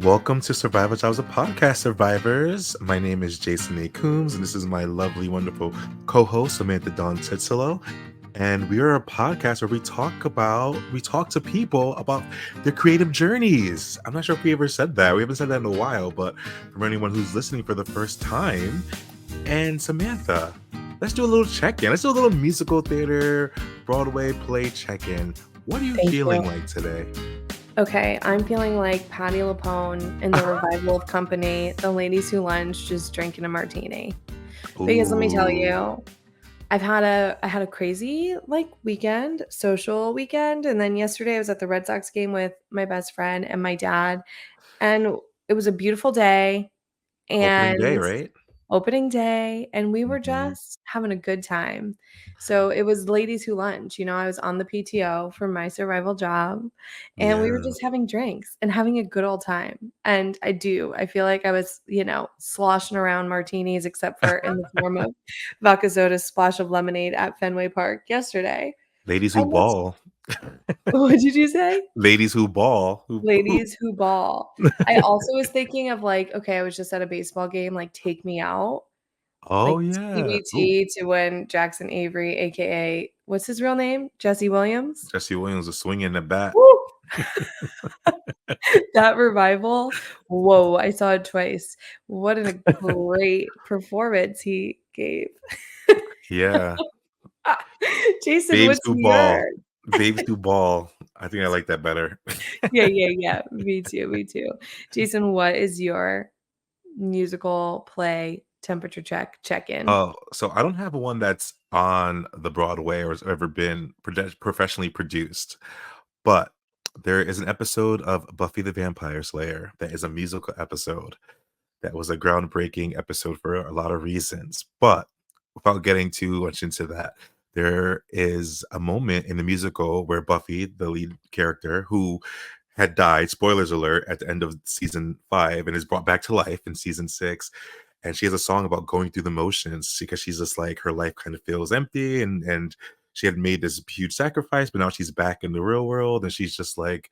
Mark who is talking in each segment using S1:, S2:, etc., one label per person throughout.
S1: Welcome to Survival Jobs, a podcast, survivors. My name is Jason A. Coombs, and this is my lovely, wonderful co-host Samantha Dawn Titsilo. And we are a podcast where we talk to people about their creative journeys. I'm not sure if we ever said that. We haven't said that in a while, but for anyone who's listening for the first time, and Samantha, let's do a little check-in. Let's do a little musical theater Broadway play check-in. What are you
S2: Thank
S1: feeling
S2: you.
S1: like today?
S2: Okay, I'm feeling like Patti LuPone in the revival of Company, the ladies who lunch just drinking a martini. Because let me tell
S1: Ooh.
S2: you, I had a crazy weekend, social weekend, and then yesterday I was at the Red Sox game with my best friend and my dad, and it was a beautiful day
S1: Opening day,
S2: and
S1: right?
S2: opening day, and we were
S1: Mhm.
S2: just having a good time. So it was ladies who lunch, I was on the PTO for my survival job, and we were
S1: Yeah.
S2: just having drinks and having a good old time. And I feel like I was, sloshing around martinis, except for in the form of vodka soda, splash of lemonade at Fenway Park yesterday.
S1: Ladies who
S2: And that's
S1: ball.
S2: what did you say?
S1: Ladies who ball. Who
S2: Ladies who ball. I also was thinking of okay, I was just at a baseball game, like, Take Me Out.
S1: Oh,
S2: Like
S1: yeah. Ooh,
S2: TBT to when Jackson Avery, AKA what's his real name? Jesse Williams?
S1: Jesse Williams is swinging the bat.
S2: Woo! That revival, whoa, I saw it twice. What a great performance he gave.
S1: Yeah.
S2: Jason,
S1: Babes
S2: what's
S1: who ball.
S2: yours?
S1: Babes who ball. I think I like that better.
S2: Yeah, yeah, yeah. Me too, me too. Jason, what is your musical play temperature check-in?
S1: Oh, so I don't have one that's on the Broadway or has ever been professionally produced, but there is an episode of Buffy the Vampire Slayer that is a musical episode. That was a groundbreaking episode for a lot of reasons. But without getting too much into that, there is a moment in the musical where Buffy, the lead character, who had died, spoilers alert, at the end of season 5 and is brought back to life in season 6. And she has a song about going through the motions because she's just like her life kind of feels empty and she had made this huge sacrifice, but now she's back in the real world and she's just like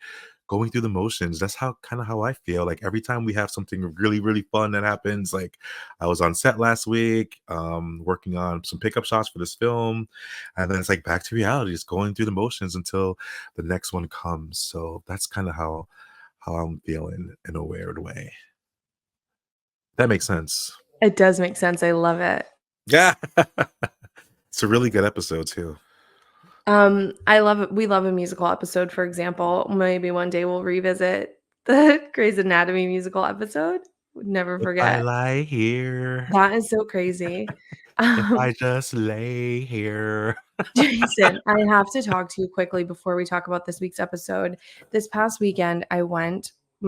S1: going through the motions. That's how kind of how I feel. Like every time we have something really, really fun that happens, like I was on set last week, working on some pickup shots for this film, and then it's like back to reality, just going through the motions until the next one comes. So that's kind of how I'm feeling in a weird way. That makes sense.
S2: It does make sense, I love it.
S1: Yeah. It's a really good episode too.
S2: I love it. We love a musical episode, for example. Maybe one day we'll revisit the Grey's Anatomy musical episode. Would never
S1: If I
S2: forget.
S1: lie here,
S2: That is so crazy.
S1: if I
S2: Um,
S1: just lay here.
S2: Jason, I have to talk to you quickly before we talk about this week's episode. This past weekend,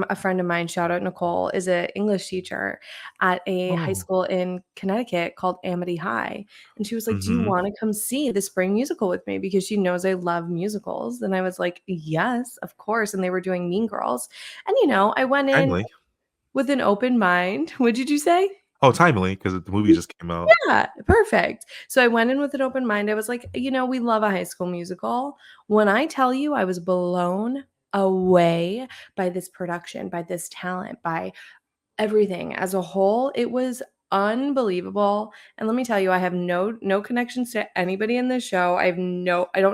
S2: a friend of mine, shout out Nicole, is an English teacher at a high
S1: Oh.
S2: school in Connecticut called Amity High. And she was like, "Do you
S1: Mhm.
S2: want to come see the spring musical with me?" Because she knows I love musicals. And I was like, "Yes, of course." And they were doing Mean Girls. And, I went in
S1: Timely.
S2: with an open mind. What did you say?
S1: Oh, timely because the movie just came out.
S2: Yeah, perfect. So I went in with an open mind. I was like, we love a High School Musical. When I tell you I was blown away by this production, by this talent, by everything as a whole, it was unbelievable. And let me tell you, I have no connections to anybody in this show. I don't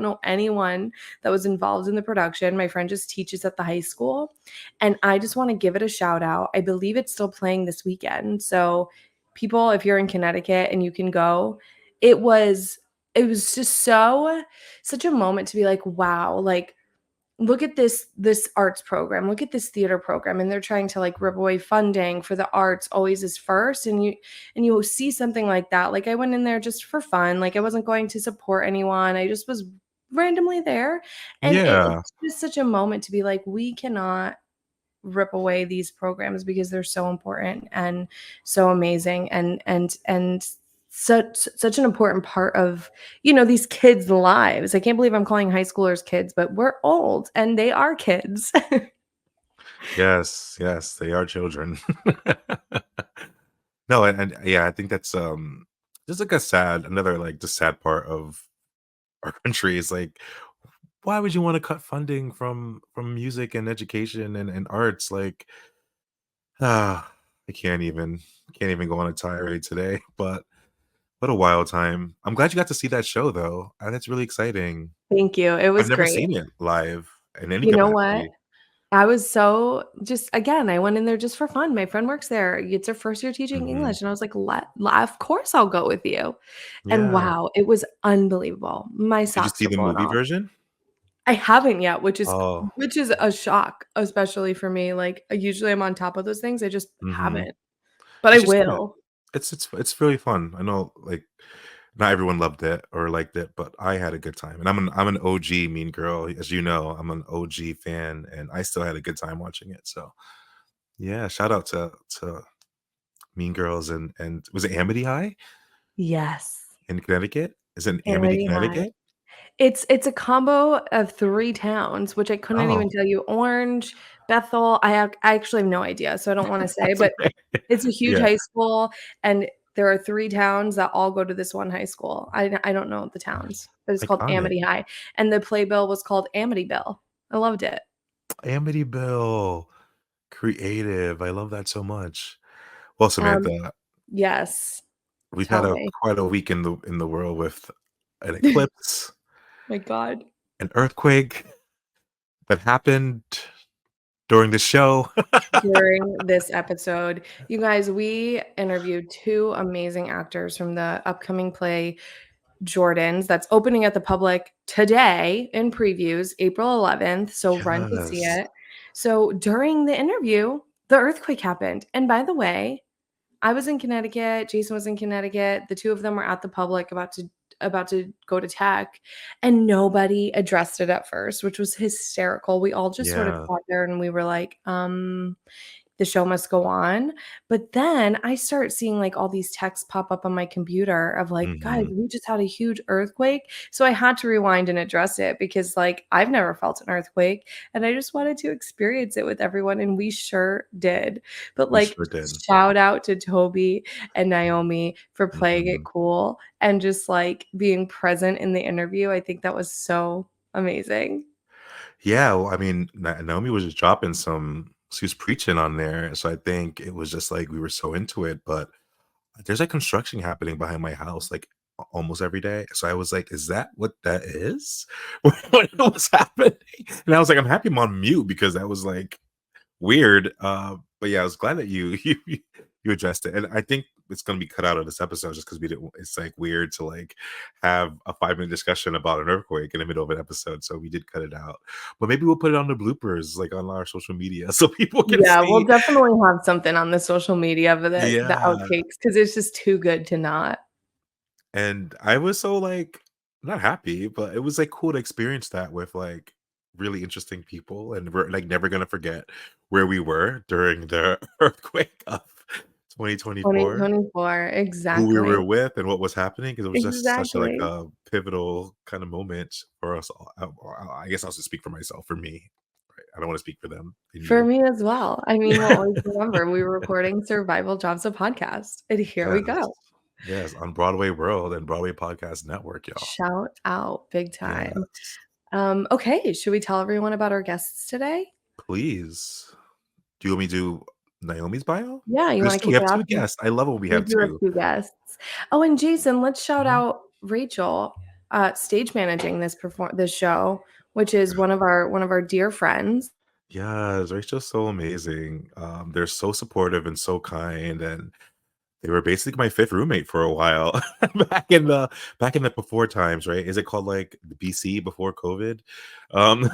S2: know anyone that was involved in the production. My friend just teaches at the high school, and I just want to give it a shout out. I believe it's still playing this weekend. So people, if you're in Connecticut and you can go, it was it was just such a moment to be like, wow, like look at this arts program, look at this theater program, and they're trying to like rip away funding for the arts always is first, and you see something like that. Like I went in there just for fun, like I wasn't going to support anyone, I just was randomly there, and
S1: Yeah.
S2: it's just such a moment to be like, we cannot rip away these programs because they're so important and so amazing and such an important part of these kids' lives. I can't believe I'm calling high schoolers kids, but we're old and they are kids.
S1: Yes, yes, they are children. No, and yeah, I think that's, just like a sad another, like, the sad part of our country is, like, why would you wanna cut funding from music and education and arts? Like, Ah, I can't even go on a tirade today, but what a wild time. I'm glad you got to see that show though, and it's really exciting.
S2: Thank you. It
S1: I've
S2: was
S1: never
S2: great.
S1: seen it live in any
S2: You know what?
S1: capacity.
S2: I was so just again, I went in there just for fun. My friend works there. It's her first year teaching
S1: Mhm.
S2: English, and I was like, Of course I'll go with you." And
S1: Yeah.
S2: wow, it was unbelievable. My
S1: Did you
S2: socks
S1: see
S2: were
S1: the
S2: blown
S1: movie
S2: off.
S1: version?
S2: I haven't yet,
S1: Oh,
S2: which is a shock, especially for me. Like, usually I'm on top of those things. I just
S1: mhm.
S2: haven't, but
S1: You
S2: I
S1: should see it.
S2: will.
S1: It's really fun. I know, like, not everyone loved it or liked it, but I had a good time, and I'm an OG Mean Girl, as you know, I'm an OG fan, and I still had a good time watching it, so, yeah, shout out to Mean Girls and was it Amity High
S2: Yes.
S1: in Connecticut? Is it Amity,
S2: Amity High.
S1: Connecticut?
S2: It's a combo of 3 towns, which I couldn't
S1: Oh,
S2: even tell you. Orange, Bethel, I actually have no idea, so I don't wanna say,
S1: that's
S2: but
S1: okay.
S2: it's a huge
S1: Yeah,
S2: high school, and there are 3 towns that all go to this one high school. I don't know the towns, but it's called
S1: iconic.
S2: Amity High, and the playbill was called Amityville. I loved it.
S1: Amityville, creative, I love that so much. Well,
S2: Um,
S1: Samantha,
S2: yes.
S1: we've had
S2: Tell
S1: a
S2: me.
S1: quite a week in the world with an eclipse,
S2: My god.
S1: an earthquake that happened during the show.
S2: During this episode, you guys, we interviewed 2 amazing actors from the upcoming play Jordans that's opening at the public today in previews, April 11th, so run to see
S1: Yes.
S2: it. So during the interview, the earthquake happened, and by the way, I was in Connecticut, Jason was in Connecticut, the 2 of them were at the public about to go to tech, and nobody addressed it at first, which was hysterical. We all just sort of
S1: Yeah.
S2: sat there and we were like, the show must go on. But then I start seeing like all these texts pop up on my computer of like, guys,
S1: Mhm.
S2: we just had a huge earthquake. So I had to rewind and address it because like I've never felt an earthquake and I just wanted to experience it with everyone. And we sure did. But
S1: We
S2: like,
S1: sure did.
S2: shout out to Toby and Naomi for playing it
S1: Mhm.
S2: cool and just like being present in the interview. I think that was so amazing.
S1: Yeah, well, I mean, Naomi was just dropping some she was preaching on there, so I think it was just like we were so into it, but there's, like, construction happening behind my house, like, almost every day, so I was like, "Is that what that is?" When it was happening, and I was like, "I'm happy I'm on mute," because that was, like, weird, but yeah, I was glad that you you addressed it, and I think it's gonna be cut out of this episode just because we didn't it's, like, weird to, like, have a 5-minute discussion about an earthquake in the middle of an episode, so we did cut it out, but maybe we'll put it on the bloopers, like, on our social media so people can
S2: Yeah, we'll
S1: see.
S2: definitely have something on the social media for the
S1: Yeah,
S2: outtakes because it's just too good to not.
S1: and I was so, like, not happy, but it was, like, cool to experience that with, like, really interesting people, and we're, like, never gonna forget where we were during the earthquake of 2024,
S2: 2024,
S1: who we
S2: exactly.
S1: were with, and what was happening, because it was just such a, like,
S2: Exactly.
S1: a pivotal kinda moment for us all. I guess I'll just speak for myself, for me, right? I don't wanna speak for them and
S2: For
S1: you.
S2: me as well. I mean, we'll always remember we were recording Survival Jobs, a podcast, and here we
S1: Yes.
S2: go.
S1: Yes, on Broadway World and Broadway Podcast Network, y'all.
S2: Shout out big time.
S1: Yes.
S2: Okay, should we tell everyone about our guests today?
S1: Please. Do you want me to do Naomi's bio?
S2: Yeah, you wanna
S1: We
S2: kick it
S1: have
S2: off?
S1: 2 guests. I love when we
S2: We
S1: have
S2: do have
S1: 2.
S2: 2 guests. Oh, and Jason, let's shout
S1: Mhm.
S2: out Rachel, stage managing this show, which is one of our dear friends.
S1: Yes, Rachel's so amazing. They're so supportive and so kind, and they were basically my 5th roommate for a while back in the before times, right? Is it called, like, the BC before COVID? Um,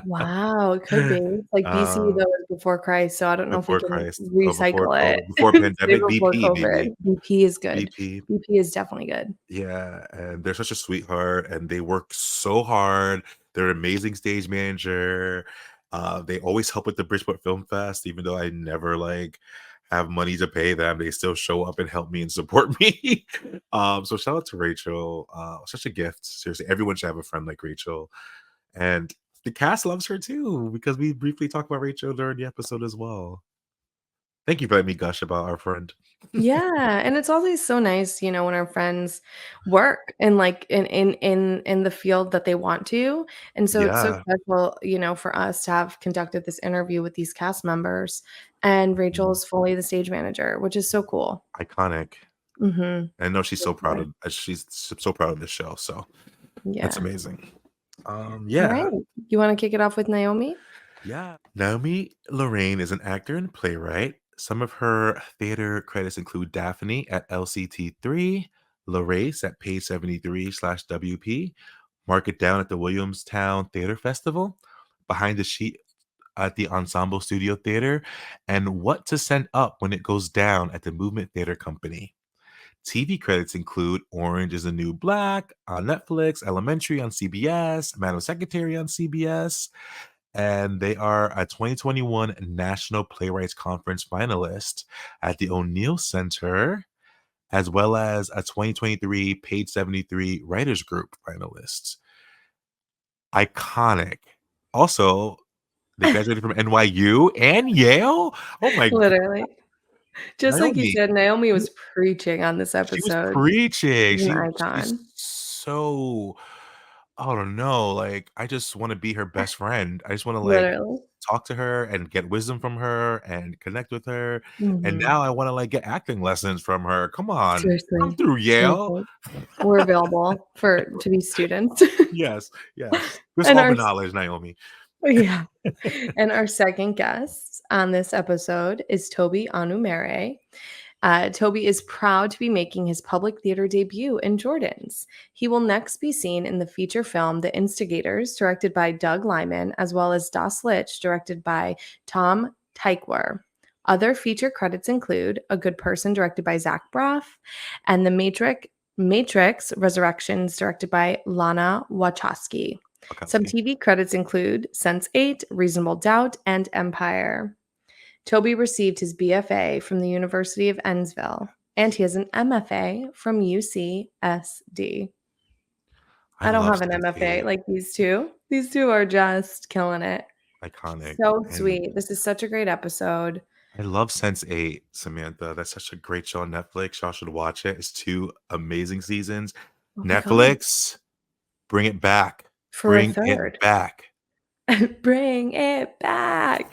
S2: Wow, it could be. It's like BC,
S1: uh,
S2: though, is before Christ, so I don't know if we
S1: before
S2: can
S1: Christ, before
S2: recycle it.
S1: COVID, before
S2: Say
S1: pandemic,
S2: before
S1: BP maybe,
S2: COVID. BP is good.
S1: BP.
S2: BP is definitely good.
S1: Yeah, and they're such a sweetheart, and they work so hard. They're an amazing stage manager. They always help with the Bridgeport Film Fest, even though I never like have money to pay them. They still show up and help me and support me. So shout out to Rachel. Such a gift. Seriously, everyone should have a friend like Rachel. And the cast loves her too, because we briefly talked about Rachel during the episode as well. Thank you for letting me gush about our friend.
S2: Yeah, and it's always so nice, when our friends work in like in the field that they want to. And so it's so
S1: Yeah.
S2: special, for us to have conducted this interview with these cast members. And Rachel
S1: Mhm.
S2: is fully the stage manager, which is so cool.
S1: Iconic.
S2: Mhm.
S1: I know she's so proud
S2: Definitely.
S1: of so proud of this show. So that's
S2: Yeah.
S1: amazing.
S2: All
S1: Yeah.
S2: right. You want to kick it off with Naomi?
S1: Yeah. Naomi Lorrain is an actor and playwright. Some of her theater credits include Daphne at LCT3, Larace at Page 73/WP, Mark It Down at the Williamstown Theater Festival, Behind the Sheet at the Ensemble Studio Theater, and What to Send Up When It Goes Down at the Movement Theater Company. TV credits include Orange is the New Black on Netflix, Elementary on CBS, Madam Secretary on CBS, and they are a 2021 National Playwrights Conference finalist at the O'Neill Center, as well as a 2023 Page 73 Writers Group finalist. Iconic. Also, they graduated from NYU and Yale. Oh my god,
S2: Literally. Just like you
S1: Naomi.
S2: said, Naomi was preaching on this
S1: She was
S2: episode.
S1: preaching.
S2: She's an
S1: She's
S2: icon.
S1: so I don't know, like, I just wanna be her best friend. I just wanna, like,
S2: Literally.
S1: talk to her and get wisdom from her and connect with her, and
S2: Mhm.
S1: now I wanna, like, get acting lessons from her. Come on. Come
S2: Seriously.
S1: through, Yale.
S2: Seriously. We're available to be students.
S1: Yes, yes. Just
S2: And
S1: all the
S2: our
S1: knowledge, Naomi.
S2: Yeah. And our second guest on this episode is Toby Onwumere. Toby is proud to be making his public theater debut in Jordan's. He will next be seen in the feature film The Instigators, directed by Doug Liman, as well as Das Lich, directed by Tom Tykwer. Other feature credits include A Good Person, directed by Zach Braff, and The Matrix Resurrections, directed by Lana Wachowski. Some
S1: Wachowski.
S2: TV credits include Sense8, Reasonable Doubt, and Empire. Toby received his BFA from the University of Ennsville, and he has an MFA from UCSD.
S1: I
S2: I don't
S1: love
S2: have an MFA
S1: Sense8.
S2: like these two. These two are just killing it.
S1: Iconic,
S2: So
S1: and
S2: sweet. This is such a great episode.
S1: I love Sense8, Samantha. That's such a great show on Netflix. Y'all should watch it. It's 2 amazing seasons.
S2: Oh my god.
S1: Netflix, bring it back.
S2: For a
S1: Bring it
S2: third.
S1: back.
S2: Bring it back.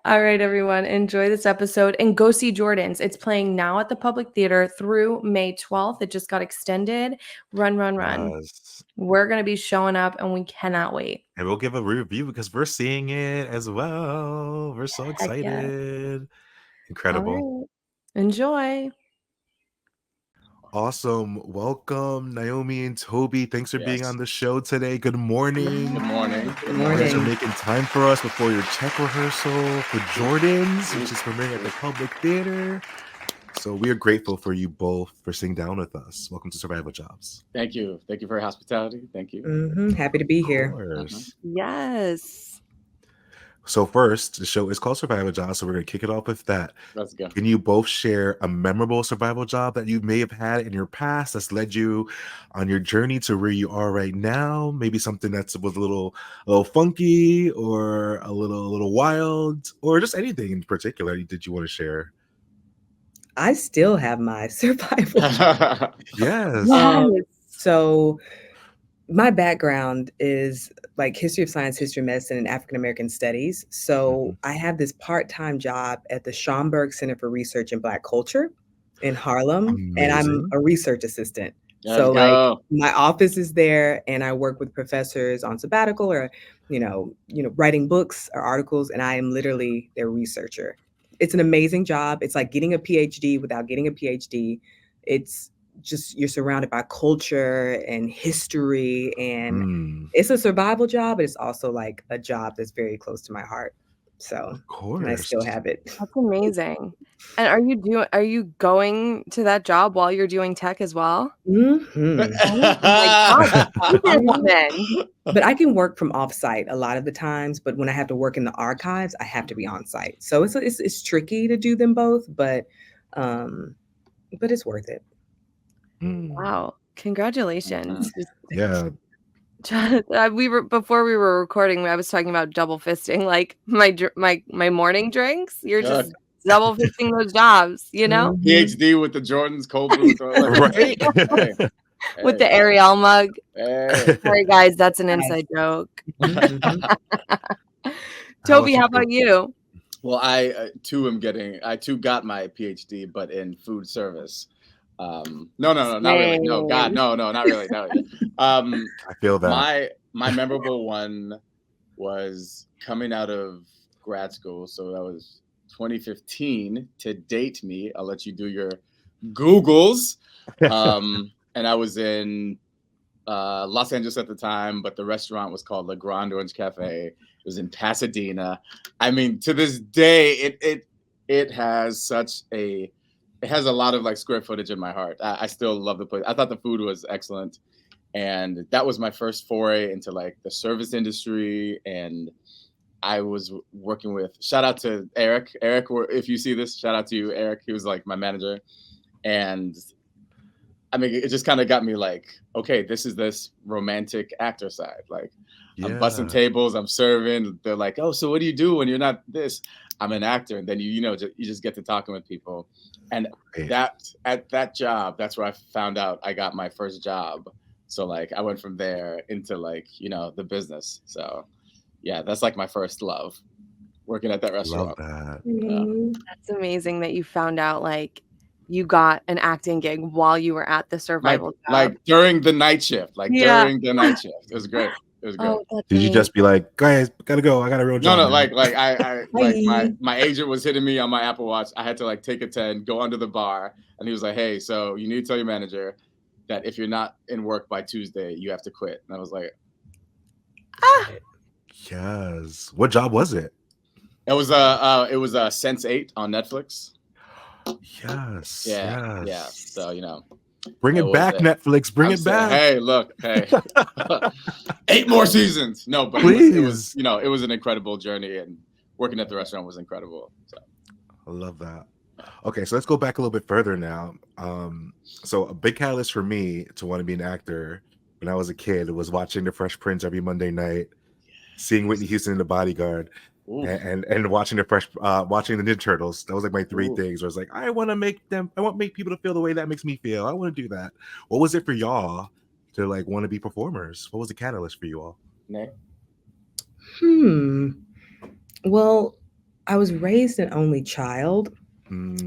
S2: All right, everyone. Enjoy this episode and go see Jordan's. It's playing now at the Public Theater through May 12th. It just got extended. Run, run, run.
S1: Yes.
S2: We're going to be showing up and we cannot wait.
S1: And we'll give a review because we're seeing it as well. We're so
S2: Heck yeah.
S1: excited.
S2: All
S1: Incredible.
S2: right. Enjoy.
S1: Awesome. Welcome, Naomi and Toby. Thanks for being
S3: Yes.
S1: on the show today. Good morning.
S3: Good morning.
S4: Good
S1: You guys are
S4: morning.
S1: making time for us before your check rehearsal for Jordan's, which is premiering at the Public Theater. So we are grateful for you both for sitting down with us. Welcome to Survival Jobs.
S3: Thank you. Thank you for your hospitality. Thank you.
S4: Happy to be
S1: Of
S4: here.
S1: course.
S2: Yes.
S1: So first, the show is called Survival Jobs, so we're going to kick it off with that.
S3: Let's go.
S1: Can you both share a memorable survival job that you may have had in your past that's led you on your journey to where you are right now? Maybe something that was a little funky or a little wild, or just anything in particular did you want to share?
S4: I still have my survival job.
S1: Yes.
S4: So my background is like history of science, history of medicine, and African American studies. So I have this part-time job at the Schomburg Center for Research in Black Culture in Harlem, and I'm
S1: Amazing.
S4: a research assistant.
S3: Let's
S4: So like
S3: go.
S4: my office is there, and I work with professors on sabbatical or writing books or articles, and I am literally their researcher. It's an amazing job. It's like getting a PhD without getting a PhD. It's just you're surrounded by culture and history, and it's a survival job, but it's also like a job that's very close to my heart. So,
S1: Of
S4: and
S1: course.
S4: I still have it.
S2: That's amazing. And are you going to that job while you're doing tech as well?
S4: Mhm.
S2: Oh my god. Then.
S4: But I can work from offsite a lot of the times, but when I have to work in the archives, I have to be on site. So it's tricky to do them both, but it's worth it.
S1: Mm.
S2: Wow. Congratulations.
S1: Yeah.
S2: Before we were recording, I was talking about double fisting, like my morning drinks. You're
S3: Good.
S2: just double fisting those jobs, you know,
S4: Mhm.
S3: PhD with the Jordans, cold brew with the
S1: Right?
S3: Hey,
S2: with the
S3: hey,
S2: Ariel mug.
S3: hey.
S2: Sorry, guys, that's an
S4: Nice.
S2: inside joke.
S4: Mhm.
S2: Toby, how
S1: you,
S2: about you?
S3: Well, I too got my PhD, but in food service. No, not really. No, God,
S2: Same.
S3: no, not really. No.
S1: I feel that.
S3: My memorable one was coming out of grad school. So that was 2015 to date me. I'll let you do your Googles. And I was in Los Angeles at the time, but the restaurant was called Le Grand Orange Cafe. It was in Pasadena. I mean, to this day, it has it has a lot of like square footage in my heart. I still love the place. I thought the food was excellent, and that was my first foray into like the service industry. And I was working with, shout out to Eric. Eric, if you see this, shout out to you, Eric. He was like my manager, and I mean, it just kind of got me like, okay, this is this romantic actor side. Like, I'm busting
S1: Yeah.
S3: tables, I'm serving. They're like, oh, so what do you do when you're not this? I'm an actor, and then you just get to talking with people, and
S1: Right.
S3: at that job, that's where I found out I got my first job. So like, I went from there into like the business. So yeah, that's like my first love, working at that
S1: Love
S3: restaurant.
S1: that.
S4: Mhm.
S2: That's amazing that you found out like you got an acting gig while you were at the survival job.
S3: Like during the night shift,
S2: Yeah.
S3: during the night shift. It was great. It was great.
S2: Oh, that's
S1: Did you
S2: amazing.
S1: just be like, guys, gotta go. I got a real job.
S3: No,
S1: now."
S3: like I like
S4: Bye.
S3: my agent was hitting me on my Apple Watch. I had to like take a 10, go under the bar, and he was like, "Hey, so you need to tell your manager that if you're not in work by Tuesday, you have to quit." And I was like,
S1: Yes. What job was it?
S3: it was Sense8 on Netflix.
S1: Yes.
S3: Yeah.
S1: Yes.
S3: So
S1: Bring
S3: it
S1: it
S3: was
S1: back, Netflix. Bring
S3: I'm
S1: it
S3: saying,
S1: back.
S3: hey, look, hey, 8 more seasons. No, but
S1: Please.
S3: it was an incredible journey, and working at the restaurant was incredible. So.
S1: I love that. Okay, so let's go back a little bit further now. So a big catalyst for me to want to be an actor when I was a kid was watching The Fresh Prince every Monday night, seeing Whitney Houston in The Bodyguard,
S3: Oof.
S1: and watching watching the Ninja Turtles. That was like my three
S3: Ooh.
S1: things. Where I was like, I want to make people to feel the way that makes me feel. I want to do that. What was it for y'all to like want to be performers? What was the catalyst for you all?
S3: Nay?
S4: Well, I was raised an only child,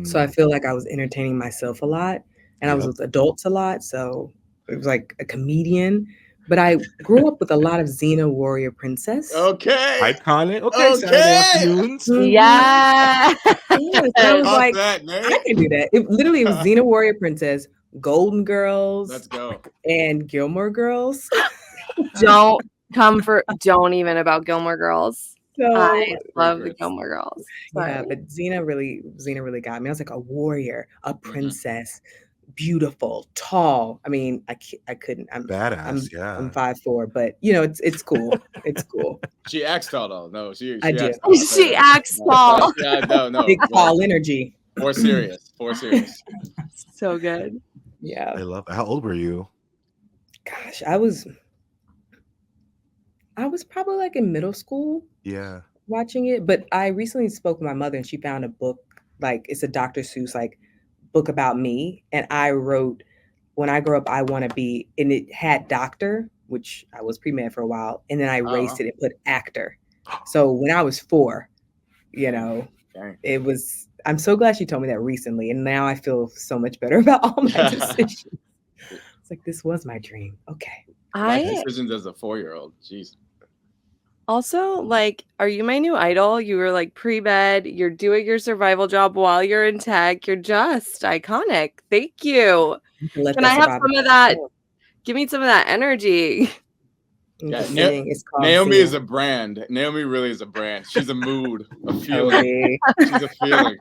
S4: so I feel like I was entertaining myself a lot, and I was
S1: Yep.
S4: with adults a lot, so it was like a comedian. But I grew up with a lot of Xena Warrior Princess.
S3: Okay.
S1: Iconic. Okay, Saturday afternoons.
S4: Mhm.
S2: Yeah.
S4: Yes, I was
S3: Caught
S4: like,
S3: that, Nay?
S4: I can do that. It literally was Xena Warrior Princess, Golden Girls,
S3: Let's go.
S4: and Gilmore Girls.
S2: Don't even about Gilmore Girls.
S4: So
S2: I love the
S3: Great.
S2: Gilmore Girls.
S4: yeah,
S2: Sorry.
S4: but Xena really got me. I was like a warrior, a princess, beautiful, tall. I mean, I couldn't.
S1: Badass. Yeah.
S4: I'm 5'4", but it's cool. It's cool.
S3: She acts tall though. No, she
S4: I do.
S3: acts tall.
S2: She acts tall.
S3: Yeah, no.
S4: Big tall energy.
S3: For serious.
S2: So good.
S4: Yeah.
S1: I love. How old were you?
S4: Gosh, I was probably like in middle school
S1: Yeah.
S4: watching it, but I recently spoke with my mother and she found a book, like it's a Dr. Seuss like book about me, and I wrote, when I grow up I want to be, and it had doctor, which I was pre-med for a while, and then I erased it and put actor. So when I was 4,
S3: Dang.
S4: it was, I'm so glad she told me that recently, and now I feel so much better about all my decisions. It's like, this was my dream. Okay.
S3: Life decisions as a 4-year-old. Jeez.
S2: Also, like, are you my new idol? You were like pre-med, you're doing your survival job while you're in tech. You're just iconic. Thank you. Can I have some of that? Give me some of that energy.
S3: Yeah,
S4: It's called
S3: Naomi
S4: Xena.
S3: is a brand. Naomi really is a brand. She's a mood, a feeling.
S4: Toby.
S3: She's a feeling.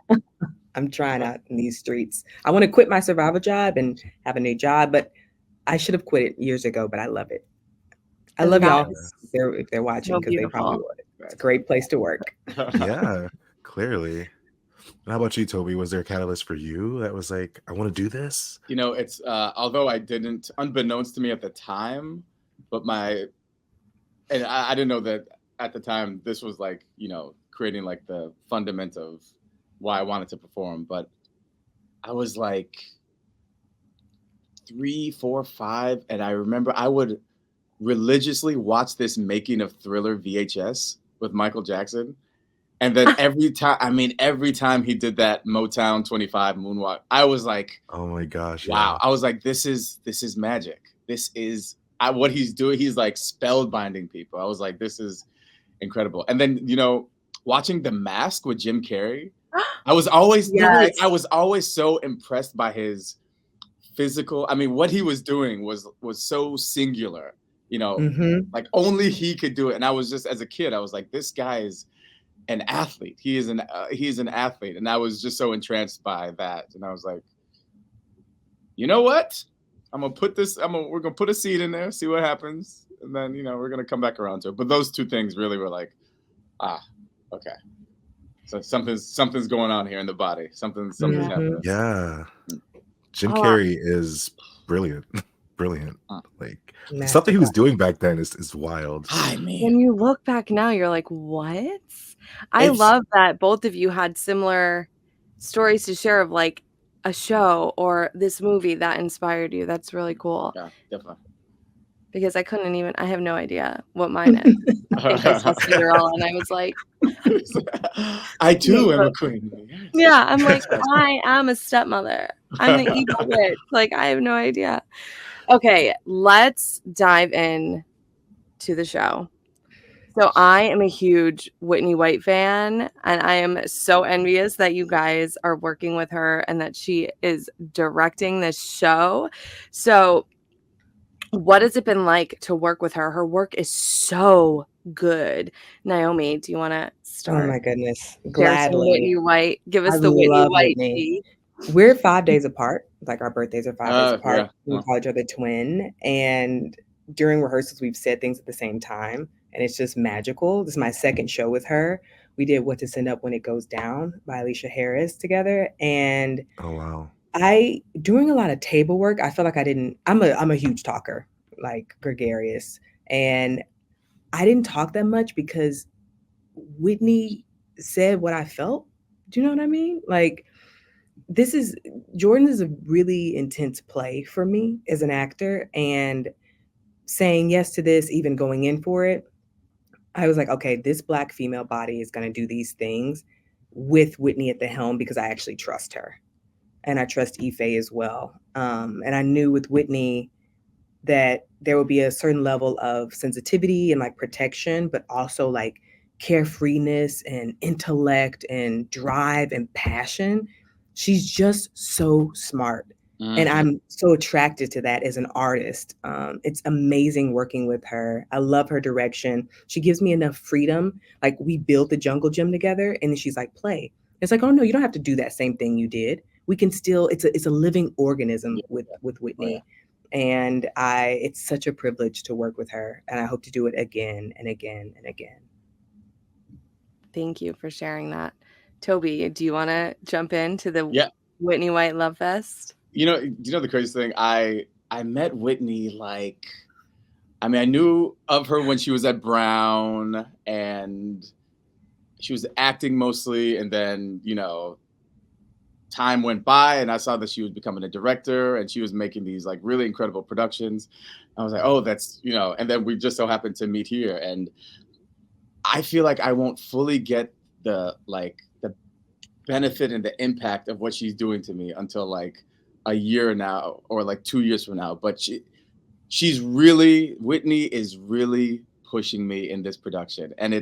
S4: I'm trying out in these streets. I want to quit my survival job and have a new job, but I should have quit it years ago, but I love it. I love y'all if they're watching, because they probably would. It's a great place to work.
S1: Yeah, clearly. And how about you, Toby? Was there a catalyst for you that was like, I want to do this?
S3: It's although I didn't, unbeknownst to me at the time, but my and I didn't know that at the time this was like, creating like the fundament of why I wanted to perform. But I was like 3, 4, 5, and I remember I would religiously watch this Making of Thriller VHS with Michael Jackson. And then every time he did that Motown 25 moonwalk, I was like,
S1: Oh my gosh,
S3: wow.
S1: yeah.
S3: I was like, this is magic. This is what he's doing. He's like spellbinding people. I was like, this is incredible. And then, watching The Mask with Jim Carrey, I was always
S2: Yes.
S3: I was always so impressed by his physical. I mean, what he was doing was so singular,
S4: Mhm.
S3: like only he could do it. And I was just, as a kid, I was like, this guy is an athlete. He's an athlete. And I was just so entranced by that. And I was like, you know what? We're gonna put a seed in there, see what happens. And then, we're gonna come back around to it. But those two things really were like, okay. So something's going on here in the body. Something's
S4: Mhm.
S3: happening.
S1: Yeah. Jim
S2: Oh,
S1: Carrey is brilliant. Brilliant. Like the stuff that he
S4: Masterclass.
S1: was doing back then is wild.
S3: Hi, man.
S2: when you look back now, you're like, what? I
S3: It's-
S2: love that both of you had similar stories to share of like a show or this movie that inspired you. That's really cool
S3: Yeah, definitely.
S2: because I have no idea what mine is. I think I saw Cinderella and I was like,
S3: I too am a queen. Yes.
S2: yeah, I'm like, I am a stepmother. I'm the evil witch. Like, I have no idea. Okay, let's dive in to the show. So I am a huge Whitney White fan, and I am so envious that you guys are working with her and that she is directing this show. So what has it been like to work with her? Her work is so good. Naomi, do you want to
S4: Oh
S2: start?
S4: my goodness.
S2: Share some
S4: Gladly.
S2: Whitney White. Give us
S4: I
S2: the Whitney
S4: love
S2: White
S4: Whitney.
S2: tea.
S4: We're 5 days apart. Like our birthdays are 5 days apart.
S3: Yeah.
S4: We call each other twin. And during rehearsals, we've said things at the same time. And it's just magical. This is my second show with her. We did What to Send Up When It Goes Down by Alicia Harris together. And
S1: Oh wow.
S4: doing a lot of table work, I feel like I'm a huge talker, like gregarious. And I didn't talk that much because Whitney said what I felt. Do you know what I mean? Like, Jordan is a really intense play for me as an actor, and saying yes to this, even going in for it, I was like, okay, this Black female body is going to do these things with Whitney at the helm because I actually trust her. And I trust Ife as well. And I knew with Whitney that there would be a certain level of sensitivity and like protection, but also like carefreeness and intellect and drive and passion. She's just so smart. And I'm so attracted to that as an artist. It's amazing working with her. I love her direction. She gives me enough freedom. Like we built the Jungle Gym together, and then she's like, "Play." It's like, "Oh no, you don't have to do that same thing you did. We can still." It's a living organism with Whitney, and it's such a privilege to work with her, and I hope to do it again and again and again.
S2: Thank you for sharing that. Toby, do you want to jump into the
S3: Yeah.
S2: Whitney White Love Fest?
S3: Do you know the crazy thing? I met Whitney like, I knew of her when she was at Brown and she was acting mostly, and then time went by and I saw that she was becoming a director and she was making these like really incredible productions. I was like, oh, that's and then we just so happened to meet here, and I feel like I won't fully get the benefit and the impact of what she's doing to me until like a year now or like 2 years from now. But Whitney is really pushing me in this production. And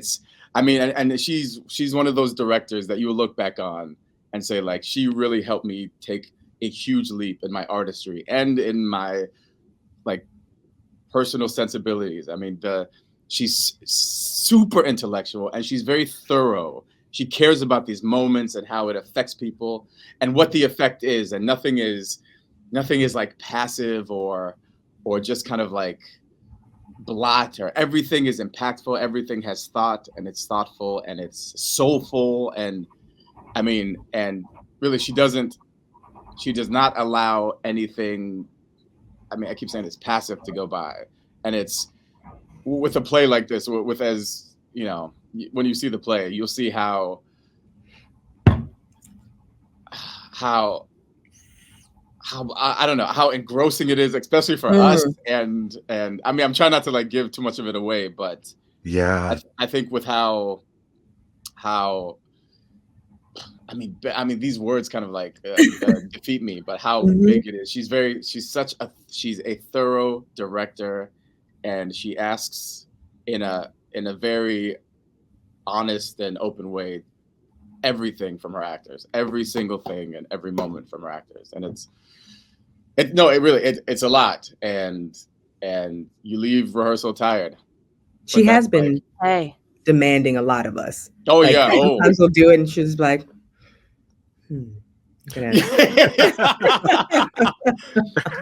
S3: and she's one of those directors that you will look back on and say like, she really helped me take a huge leap in my artistry and in my like personal sensibilities. She's super intellectual and she's very thorough. She cares about these moments and how it affects people and what the effect is, and nothing is like passive or just kind of like blot, or everything is impactful. Everything has thought, and it's thoughtful, and it's soulful, and really she does not allow anything. I keep saying it's passive to go by, and with a play like this, with as you know, when you see the play, you'll see how I don't know how engrossing it is, especially for us. And I mean, I'm trying not to like give too much of it away, but
S1: Yeah.
S3: I think with how I mean these words kind of like defeat me, but how big it is. She's a thorough director, and she asks in a very honest and open way everything from her actors, every single thing and every moment from her actors, and it's a lot, and you leave rehearsal tired.
S4: She has been
S2: Hey.
S4: demanding a lot of us.
S3: Oh
S4: like,
S3: yeah,
S4: sometimes we'll do it, and she's like,
S3: you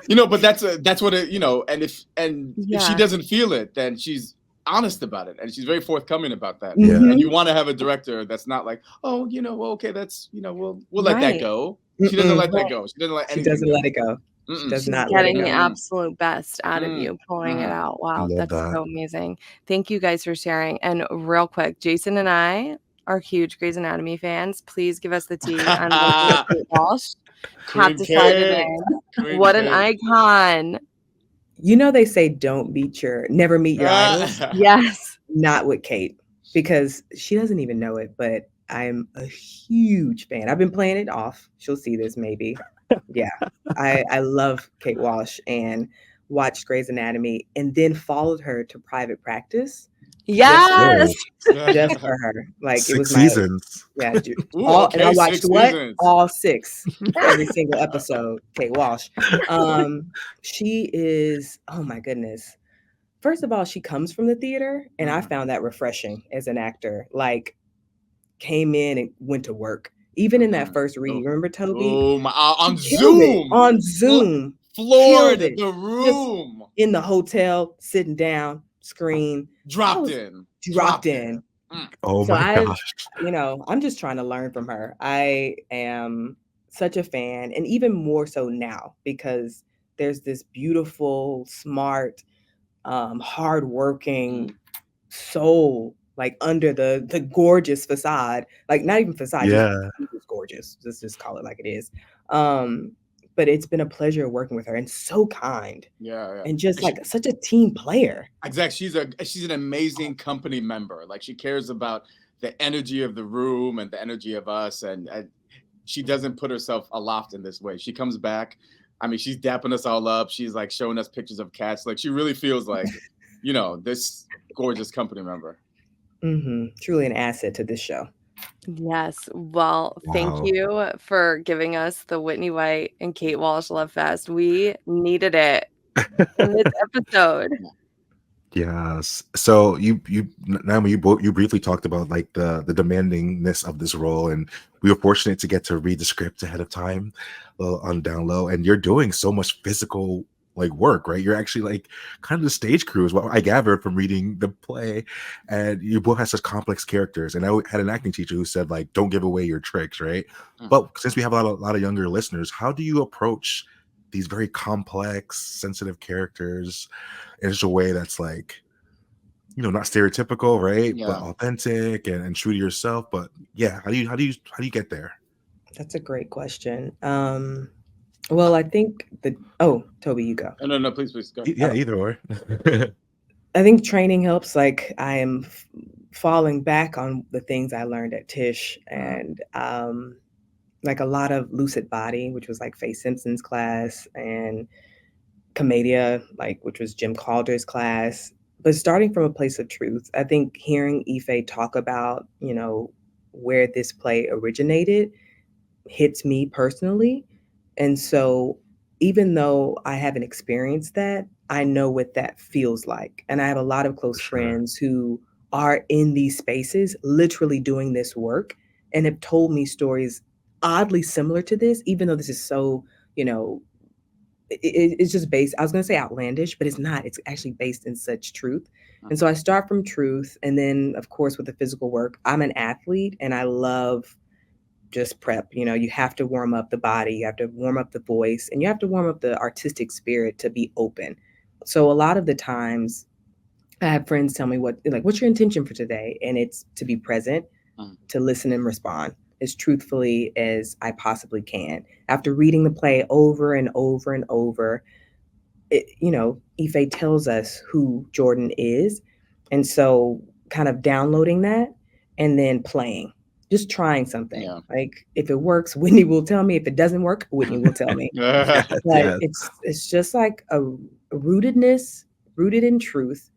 S3: know, but that's what it, you know, and if she doesn't feel it, then she's honest about it, and she's very forthcoming about that.
S1: Yeah.
S3: And you want to have a director that's not like, oh, you know, well, okay, that's, you know, we'll let that go. She doesn't let that go. She doesn't let anything
S4: let it go. She does not let it
S2: getting
S4: go.
S2: the absolute best out of you, pouring it out. Wow, that's so amazing. Thank you guys for sharing. And real quick, Jason and I are huge Grey's Anatomy fans. Please give us the tea on Kate Walsh. Have to slide it in. What an icon.
S4: You know, they say never meet your idols.
S2: Yes.
S4: Not with Kate, because she doesn't even know it, but I'm a huge fan. I've been playing it off. She'll see this maybe. Yeah. I love Kate Walsh and watched Grey's Anatomy and then followed her to private practice.
S2: Yes.
S4: Just for her. Like
S1: 6
S4: it was
S1: seasons.
S4: And I watched all 6, every single episode. Kate Walsh. She is, oh my goodness. First of all, she comes from the theater, and I found that refreshing as an actor. Like, came in and went to work. Even in that first read, remember Toby?
S3: On Zoom.
S4: On Zoom.
S3: Floored the room.
S4: Just in the hotel, sitting down, screen. Dropped in.
S1: Oh
S4: so
S1: my gosh.
S4: You know, I'm just trying to learn from her. I am such a fan, and even more so now, because there's this beautiful, smart, hardworking soul, like under the gorgeous facade, like not even facade, just gorgeous. Let's just call it like it is. But it's been a pleasure working with her, and so kind.
S3: Yeah.
S4: And just like such a team player.
S3: Exactly. She's an amazing company member. Like, she cares about the energy of the room and the energy of us, and she doesn't put herself aloft in this way. She comes back. I mean, she's dapping us all up. She's like showing us pictures of cats. Like, she really feels like, you know, this gorgeous company member.
S4: Truly an asset to this show.
S2: Yes. Well, thank you for giving us the Whitney White and Kate Walsh Love Fest. We needed it in this episode.
S1: Yes. So Naomi, you briefly talked about like the demandingness of this role, and we were fortunate to get to read the script ahead of time, on down low. And you're doing so much physical like work, right? You're actually like kind of the stage crew is what I gathered from reading the play. And you both have such complex characters. And I had an acting teacher who said, like, don't give away your tricks, right? But since we have a lot of younger listeners, how do you approach these very complex, sensitive characters in such a way that's like, you know, not stereotypical, right?
S3: Yeah.
S1: But authentic and true to yourself. But yeah, how do you get there?
S4: That's a great question. Well, I think Toby, you go.
S3: No, please go.
S1: Yeah, either or.
S4: I think training helps. Like, I am falling back on the things I learned at Tisch, and like a lot of lucid body, which was like Faye Simpson's class, and Commedia, like, which was Jim Calder's class. But starting from a place of truth, I think hearing Ife talk about, you know, where this play originated hits me personally. And so even though I haven't experienced that, I know what that feels like. And I have a lot of close friends who are in these spaces, literally doing this work, and have told me stories oddly similar to this, even though this is so, you know, it's just based, I was going to say outlandish, but it's not. It's actually based in such truth. And so I start from truth. And then, of course, with the physical work, I'm an athlete and I love just prep. You know, you have to warm up the body, you have to warm up the voice, and you have to warm up the artistic spirit to be open. So a lot of the times I have friends tell me what's your intention for today? And it's to be present, to listen and respond as truthfully as I possibly can. After reading the play over and over and over, Ife tells us who Jordan is. And so kind of downloading that and then playing, just trying something.
S3: Yeah.
S4: Like if it works, Whitney will tell me. If it doesn't work, Whitney will tell me.
S1: Yes,
S4: But
S1: yes.
S4: it's just like a rootedness, rooted in truth.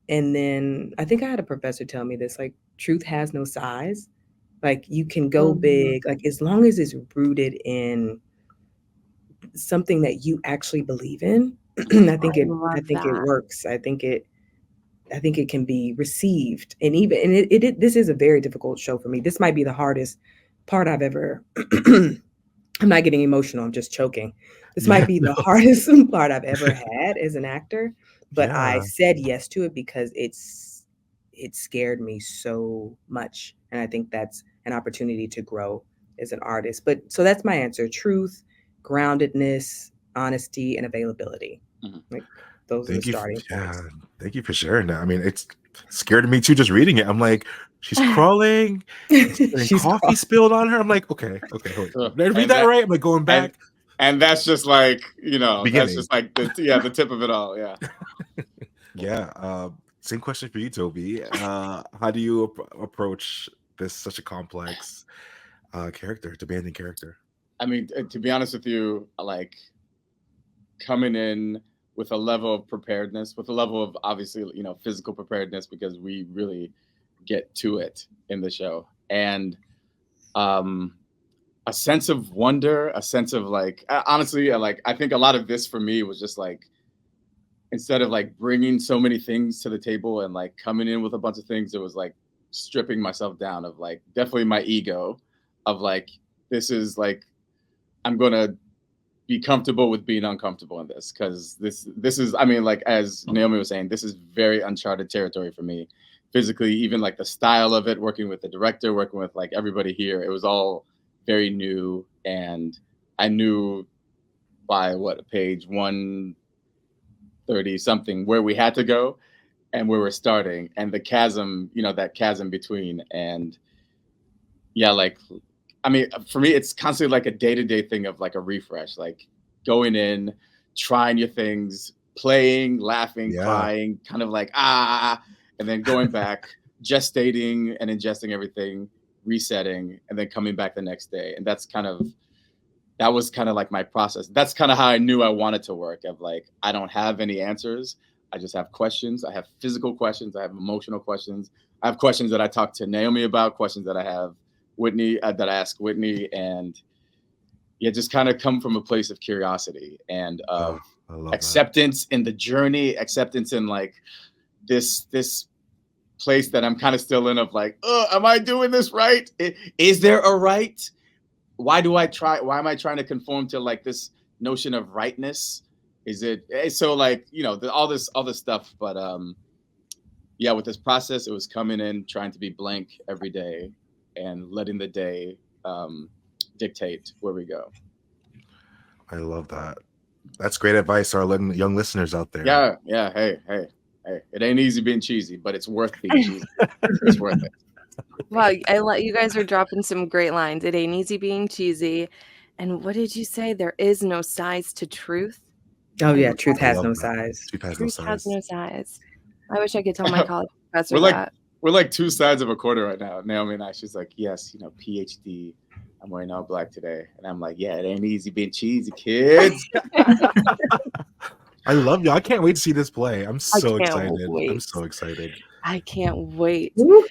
S4: And then I think I had a professor tell me this, like truth has no size. Like you can go
S2: Mhm.
S4: big, like as long as it's rooted in something that you actually believe in. I think
S2: I
S4: it
S2: love
S4: I think it
S2: that.
S4: works. I think it can be received. And even and it this is a very difficult show for me. This might be the hardest part I've ever I'm not getting emotional, I'm just choking. This
S1: Yeah,
S4: might be the
S1: no.
S4: hardest part I've ever had as an actor, but I
S1: Yeah.
S4: said yes to it because it scared me so much. And I think that's an opportunity to grow as an artist. But so that's my answer. Truth, groundedness, honesty, and availability.
S3: Mhm.
S4: Like those are the
S1: Thank you.
S4: starting
S1: Yeah,
S4: points.
S1: thank you for sharing that. I mean, it's scared me too just reading it. I'm like, she's crawling, it's getting
S4: She's
S1: coffee
S4: called.
S1: spilled on her. I'm like, okay, wait.
S3: Ugh,
S1: Did I read
S3: and
S1: that
S3: that
S1: right? I'm like going
S3: and
S1: back.
S3: and that's just like, that's
S1: Beginning.
S3: just like the tip of it all. Yeah.
S1: Yeah. Same question for you, Toby. How do you approach this such a complex demanding character?
S3: I mean, to be honest with you, like coming in with a level of preparedness, with a level of obviously, physical preparedness, because we really get to it in the show. And um a sense of wonder, a sense of like, honestly, like I think a lot of this for me was just like, instead of like bringing so many things to the table and like coming in with a bunch of things, it was like stripping myself down of like definitely my ego of like, this is like, I'm gonna be comfortable with being uncomfortable in this, because this is, I mean, like as Naomi was saying, this is very uncharted territory for me physically. Even like the style of it, working with the director, working with like everybody here, it was all very new. And I knew by page 130 something where we had to go and where we're starting, and the chasm, that chasm between. And yeah, like, I mean, for me, it's constantly like a day-to-day thing of like a refresh, like going in, trying your things, playing, laughing,
S1: Yeah.
S3: crying, kind of like and then going back, gestating and ingesting everything, resetting, and then coming back the next day. And that was kind of like my process. That's kind of how I knew I wanted to work. Of like, I don't have any answers. I just have questions. I have physical questions. I have emotional questions. I have questions that I talk to Naomi about, questions that I have Whitney, that I ask Whitney. And yeah, just kind of come from a place of curiosity and
S1: Oh,
S3: of
S1: I love that.
S3: acceptance in the journey, acceptance in like this place that I'm kind of still in, of like, oh, am I doing this right? Is there a right? Why am I trying to conform to like this notion of rightness? Is it so like, all this stuff? But yeah, with this process, it was coming in, trying to be blank every day and letting the day dictate where we go.
S1: I love that. That's great advice to our young listeners out there.
S3: Yeah. Hey. It ain't easy being cheesy, but it's worth being cheesy. It's worth it.
S2: Wow, you guys are dropping some great lines. It ain't easy being cheesy. And what did you say? There is no size to truth.
S4: Oh
S2: I
S4: yeah,
S2: love
S4: truth
S1: I
S4: has
S1: love
S4: no
S1: that.
S4: size.
S1: Truth has no
S2: Truth has
S1: size.
S2: no size. I wish I could tell my college professor
S3: We're like
S2: that.
S3: we're like two sides of a quarter right now. Naomi and I, she's like, yes, PhD. I'm wearing all black today. And I'm like, yeah, it ain't easy being cheesy, kids.
S1: I love you. I can't wait to see this play. I'm so
S2: can't
S1: excited. I'm
S2: wait.
S1: so excited.
S2: I can't wait.
S4: Woo.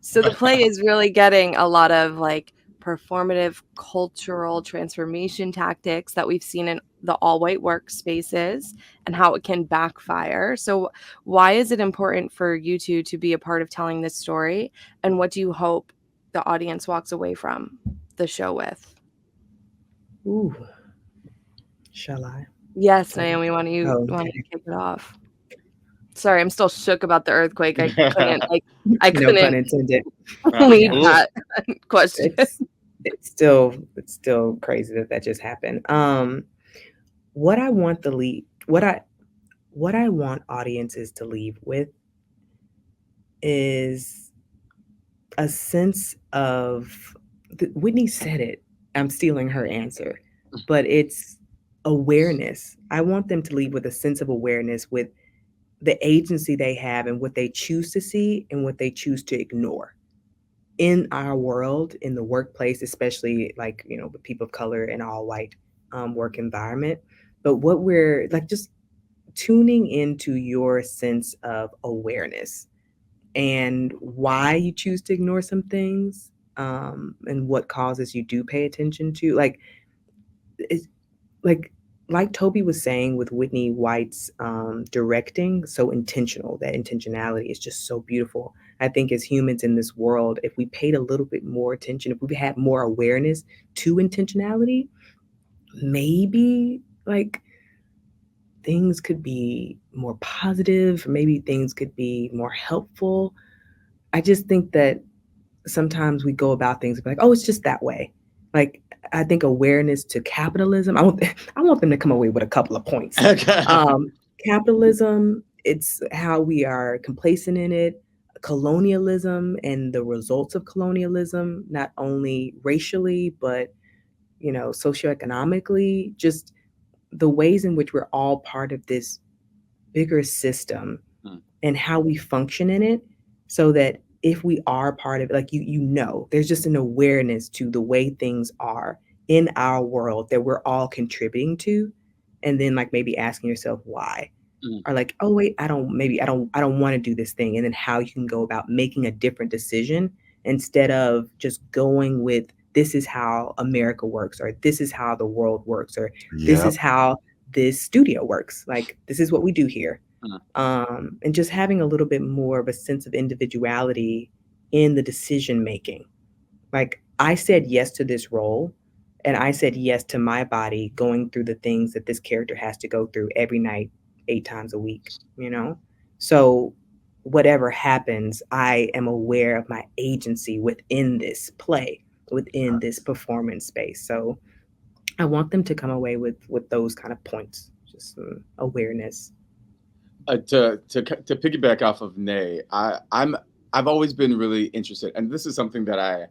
S2: So the play is really getting a lot of like performative cultural transformation tactics that we've seen in the all white workspaces and how it can backfire. So why is it important for you two to be a part of telling this story? And what do you hope the audience walks away from the show with?
S4: Ooh. Shall I?
S2: Yes, Naomi, why don't you kick it off? Sorry, I'm still shook about the earthquake. I couldn't
S4: No pun intended.
S2: leave that question.
S4: It's still crazy that just happened. What I want audiences to leave with is a sense of Whitney said it. I'm stealing her answer, but it's awareness. I want them to leave with a sense of awareness with the agency they have and what they choose to see and what they choose to ignore in our world, in the workplace, especially like, with people of color and all white work environment. But what we're like, just tuning into your sense of awareness and why you choose to ignore some things, and what causes you do pay attention to, it's like like Toby was saying with Whitney White's directing, so intentional. That intentionality is just so beautiful. I think as humans in this world, if we paid a little bit more attention, if we had more awareness to intentionality, maybe like things could be more positive, maybe things could be more helpful. I just think that sometimes we go about things like, oh, it's just that way. Like, I think awareness to capitalism. I want them to come away with a couple of points.
S3: Okay.
S4: Capitalism, it's how we are complacent in it. Colonialism and the results of colonialism, not only racially but socioeconomically, just the ways in which we're all part of this bigger system and how we function in it, so that if we are part of it, like there's just an awareness to the way things are in our world that we're all contributing to, and then like maybe asking yourself why, or like, oh wait, I don't want to do this thing, and then how you can go about making a different decision instead of just going with this is how America works, or this is how the world works, or this is how this studio works. Like, this is what we do here. And just having a little bit more of a sense of individuality in the decision making. Like, I said yes to this role, and I said yes to my body going through the things that this character has to go through every night, 8 times a week, So whatever happens, I am aware of my agency within this play, within this performance space. So I want them to come away with those kind of points, just awareness.
S3: To piggyback off of Nay, I've always been really interested, and this is something that I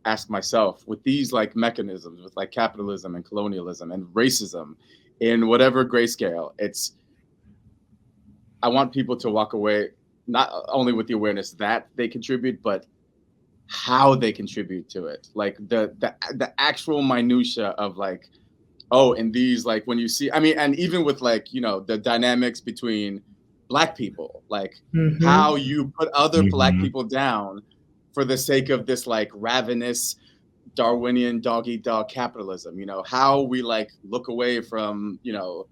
S3: ask myself with these like mechanisms, with like capitalism and colonialism and racism, in whatever grayscale. I want people to walk away not only with the awareness that they contribute, but how they contribute to it, like the actual minutia of like, oh, and these, like, when you see, I mean, and even with like, the dynamics between Black people, like how you put other Black people down for the sake of this like ravenous Darwinian dog eat dog capitalism, how we like look away from, the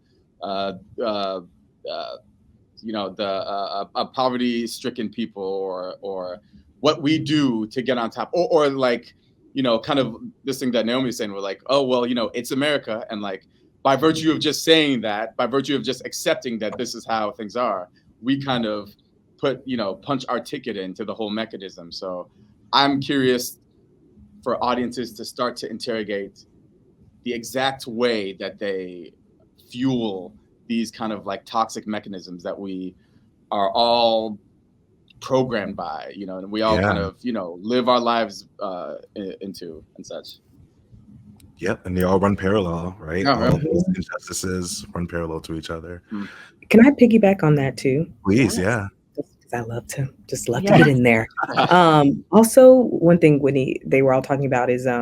S3: poverty stricken people, or what we do to get on top, or like, kind of this thing that Naomi is saying, we're like, oh, well, it's America. And like, by virtue of just saying that, by virtue of just accepting that this is how things are, we kind of punch our ticket into the whole mechanism. So I'm curious for audiences to start to interrogate the exact way that they fuel these kind of like toxic mechanisms that we are all programmed by, and we all kind of, live our lives into and such.
S1: Yep, and they all run parallel, right?
S3: Oh,
S1: all of those injustices run parallel to each other.
S4: Can I piggyback on that too?
S1: Please, yeah.
S4: Because I love to get in there. Also, one thing, Whitney, they were all talking about is I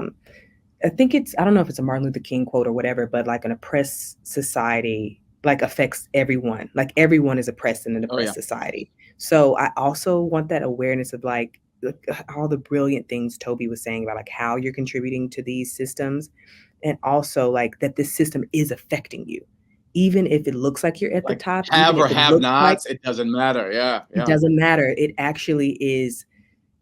S4: think I don't know if it's a Martin Luther King quote or whatever, but like an oppressed society like affects everyone. Like everyone is oppressed in an oppressed society. So I also want that awareness of like all the brilliant things Toby was saying about like how you're contributing to these systems, and also like that this system is affecting you. Even if it looks like you're at the top,
S3: have or have nots, it doesn't matter.
S4: It doesn't matter. It actually is.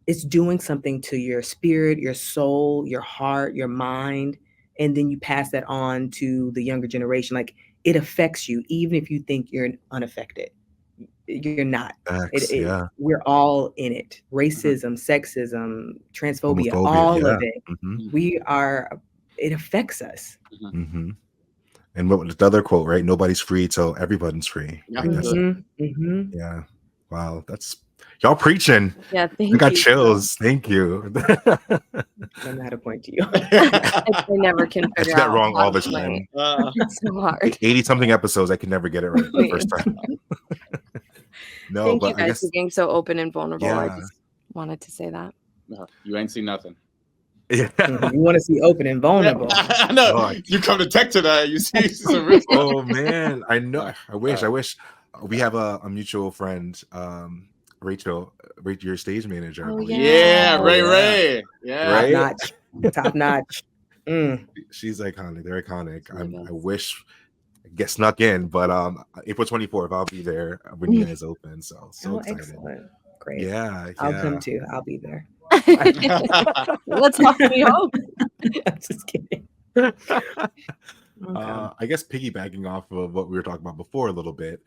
S4: It's doing something to your spirit, your soul, your heart, your mind, and then you pass that on to the younger generation. Like, it affects you, even if you think you're unaffected. You're not. We're all in it. Racism, sexism, transphobia, homophobia, all of it. We are. It affects us.
S1: And what was the other quote, right? Nobody's free till everybody's free.
S3: Yeah.
S1: Yeah. Wow. That's Y'all preaching.
S2: Yeah,
S1: I
S2: thank
S1: got
S2: you.
S1: chills. Thank you.
S4: I don't know how to point to you.
S2: I never can
S1: I
S2: figure
S1: do that
S2: out
S1: wrong
S2: how
S1: all the
S2: to point.
S1: time.
S2: It's so hard.
S1: 80-something episodes, I can never get it right the first time. No,
S2: Thank
S1: but
S2: you
S1: I
S2: guys for
S1: guess,
S2: being so open and vulnerable. I
S1: yeah.
S2: just wanted to say that.
S3: No, you ain't seen nothing.
S1: Yeah.
S4: You want to see open and vulnerable.
S3: I know.
S1: Oh,
S3: You come to tech today, you see some real stuff.
S1: oh man, I know. I wish we have a mutual friend, Rachel, your stage manager, I
S2: Oh,
S1: believe.
S3: Yeah,
S2: yeah.
S3: Ray. Yeah.
S4: Top
S1: Right?
S4: notch. Top notch.
S1: She's iconic. They're iconic.
S2: Really
S1: I
S2: is.
S1: wish I get snuck in, but April 24th, I'll be there when you guys open. So excited.
S4: Excellent. Great.
S1: Yeah,
S4: I'll
S1: yeah.
S4: come too. I'll be there.
S2: Let's help me hope.
S4: I'm just kidding.
S1: I guess piggybacking off of what we were talking about before a little bit,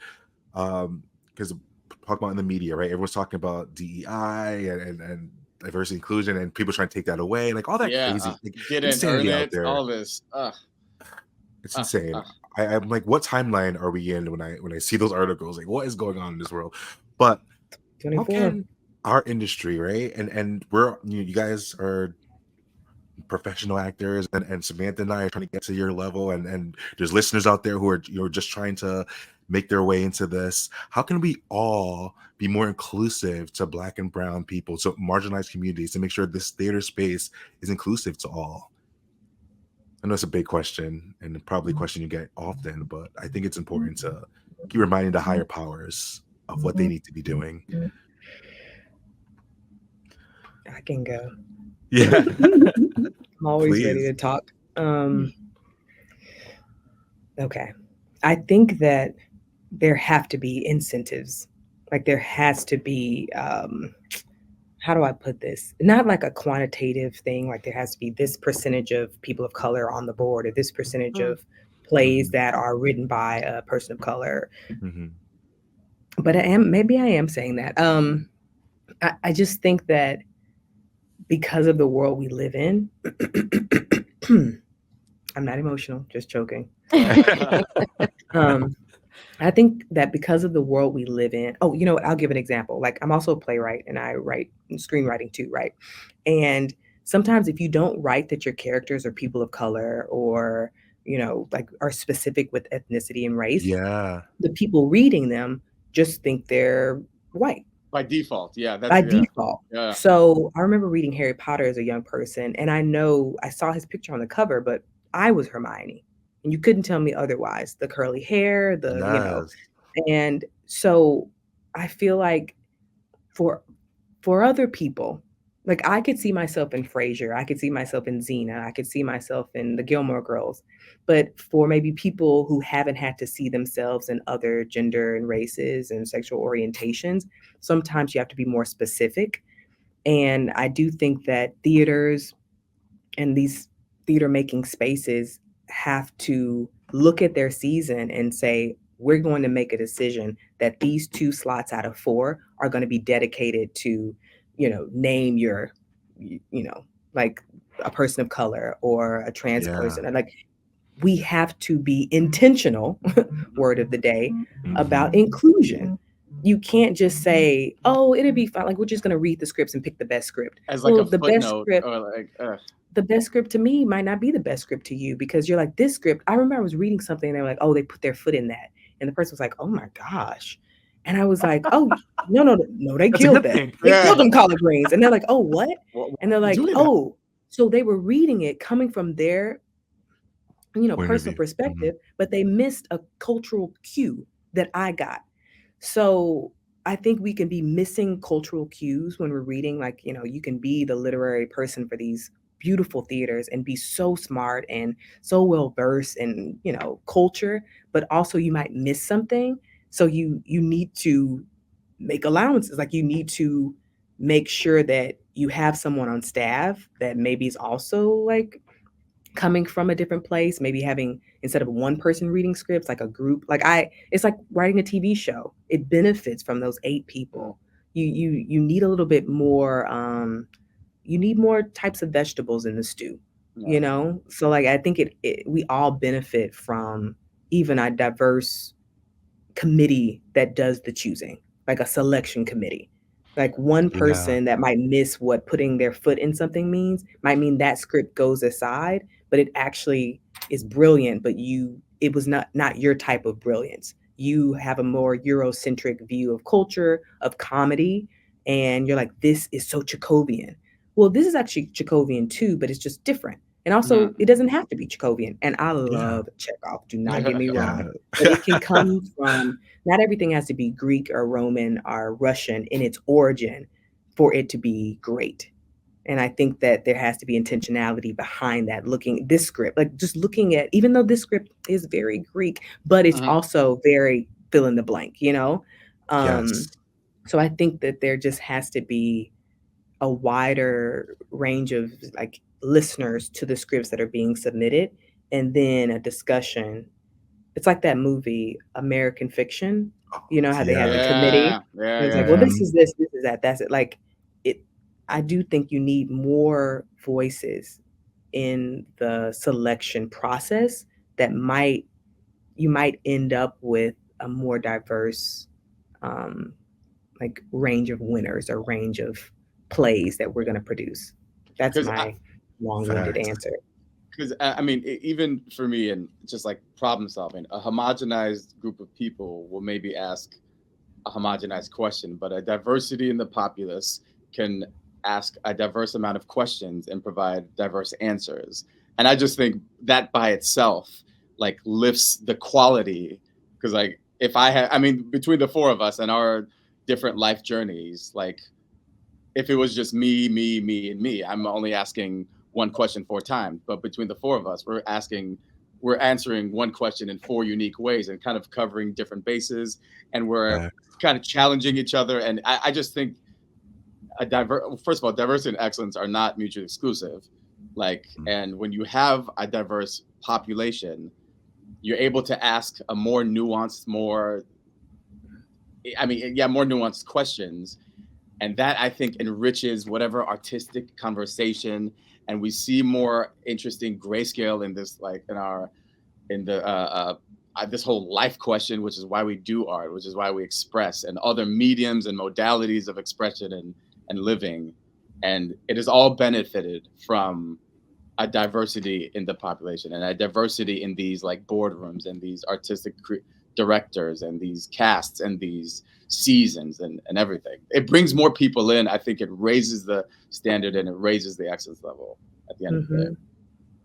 S1: because talking about in the media, right? Everyone's talking about DEI and diversity inclusion, and people trying to take that away, like all that crazy like,
S3: get in, earn
S1: insanity out
S3: it,
S1: there.
S3: all this.
S1: It's insane. I'm like, what timeline are we in when I see those articles? Like, what is going on in this world? But
S4: 24.
S1: how can our industry, right? And we're you guys are professional actors, and Samantha and I are trying to get to your level, and there's listeners out there who are just trying to make their way into this. How can we all be more inclusive to Black and brown people, so marginalized communities, to make sure this theater space is inclusive to all? I know it's a big question, and probably a question you get often, but I think it's important to keep reminding the higher powers of what they need to be doing.
S4: I can go.
S1: Yeah.
S4: I'm always ready
S1: Please.
S4: to talk. Okay. I think that there have to be incentives. Like there has to be, how do I put this? Not like a quantitative thing, like there has to be this percentage of people of color on the board, or this percentage of plays that are written by a person of color. But maybe I am saying that. I just think that because of the world we live in, I'm not emotional, just joking. I think that because of the world we live in, oh, you know what? I'll give an example. Like I'm also a playwright and I write screenwriting too, right? And sometimes if you don't write that your characters are people of color or, you know, like are specific with ethnicity and race,
S1: Yeah.
S4: the people reading them just think they're white.
S3: By default, yeah.
S4: By default.
S3: Yeah.
S4: So I remember reading Harry Potter as a young person, and I know I saw his picture on the cover, but I was Hermione. And you couldn't tell me otherwise. The curly hair, you know. And so I feel like for other people, like I could see myself in Frasier, I could see myself in Xena, I could see myself in the Gilmore Girls. But for maybe people who haven't had to see themselves in other gender and races and sexual orientations, sometimes you have to be more specific. And I do think that theaters and these theater making spaces have to look at their season and say, we're going to make a decision that these 2 slots out of 4 are going to be dedicated to, you know, name your, you know, like a person of color or a trans person. And like, we have to be intentional, word of the day, about inclusion. You can't just say, oh, it'll be fine. Like, we're just going to read the scripts and pick the best script.
S3: As like a footnote, or like,
S4: the best script to me might not be the best script to you, because you're like, this script, I remember I was reading something and they were like, oh, they put their foot in that. And the person was like, oh my gosh. And I was like, oh, no, they killed that. They killed them collard greens. And they're like, oh, what? And they're like, oh, so they were reading it coming from their, you know, personal perspective, but they missed a cultural cue that I got. So I think we can be missing cultural cues when we're reading. Like, you know, you can be the literary person for these beautiful theaters and be so smart and so well versed in, you know, culture, but also you might miss something. So you need to make allowances. Like you need to make sure that you have someone on staff that maybe is also like coming from a different place, maybe having, instead of one person reading scripts, like a group. Like it's like writing a TV show. It benefits from those 8 people. You need a little bit more, you need more types of vegetables in the stew, you know? So like, I think we all benefit from even a diverse committee that does the choosing, like a selection committee. Like one
S1: Yeah.
S4: person that might miss what putting their foot in something means might mean that script goes aside, but it actually is brilliant, but it was not your type of brilliance. You have a more Eurocentric view of culture, of comedy, and you're like, this is so Chekhovian. Well, this is actually Chekhovian too, but it's just different. And also, it doesn't have to be Chekhovian. And I love Chekhov, do not get me wrong.
S1: Yeah.
S4: But it can come from, not everything has to be Greek or Roman or Russian in its origin for it to be great. And I think that there has to be intentionality behind that, looking this script, like just looking at, even though this script is very Greek, but it's also very fill in the blank, you know?
S1: Yes.
S4: So I think that there just has to be a wider range of like listeners to the scripts that are being submitted, and then a discussion. It's like that movie American Fiction. You know how they have the committee.
S3: Yeah.
S4: And it's like, well, this is this is that, that's it. Like it, I do think you need more voices in the selection process that you might end up with a more diverse like range of winners or range of plays that we're going to produce. That's my long-winded answer.
S3: Because I mean, even for me, and just like problem solving, a homogenized group of people will maybe ask a homogenized question, but a diversity in the populace can ask a diverse amount of questions and provide diverse answers. And I just think that by itself like lifts the quality. Because like if I mean, between the four of us and our different life journeys, like if it was just me, and me, I'm only asking one question 4 times. But between the four of us, we're answering one question in 4 unique ways and kind of covering different bases, and we're kind of challenging each other. And I just think first of all, diversity and excellence are not mutually exclusive. Like, and when you have a diverse population, you're able to ask a more nuanced, more nuanced questions. And that, I think, enriches whatever artistic conversation. And we see more interesting grayscale in this, like this whole life question, which is why we do art, which is why we express, and other mediums and modalities of expression and living. And it has all benefited from a diversity in the population and a diversity in these like boardrooms and these artistic directors and these casts and these seasons and everything. It brings more people in. I think it raises the standard and it raises the excellence level at the end of the day.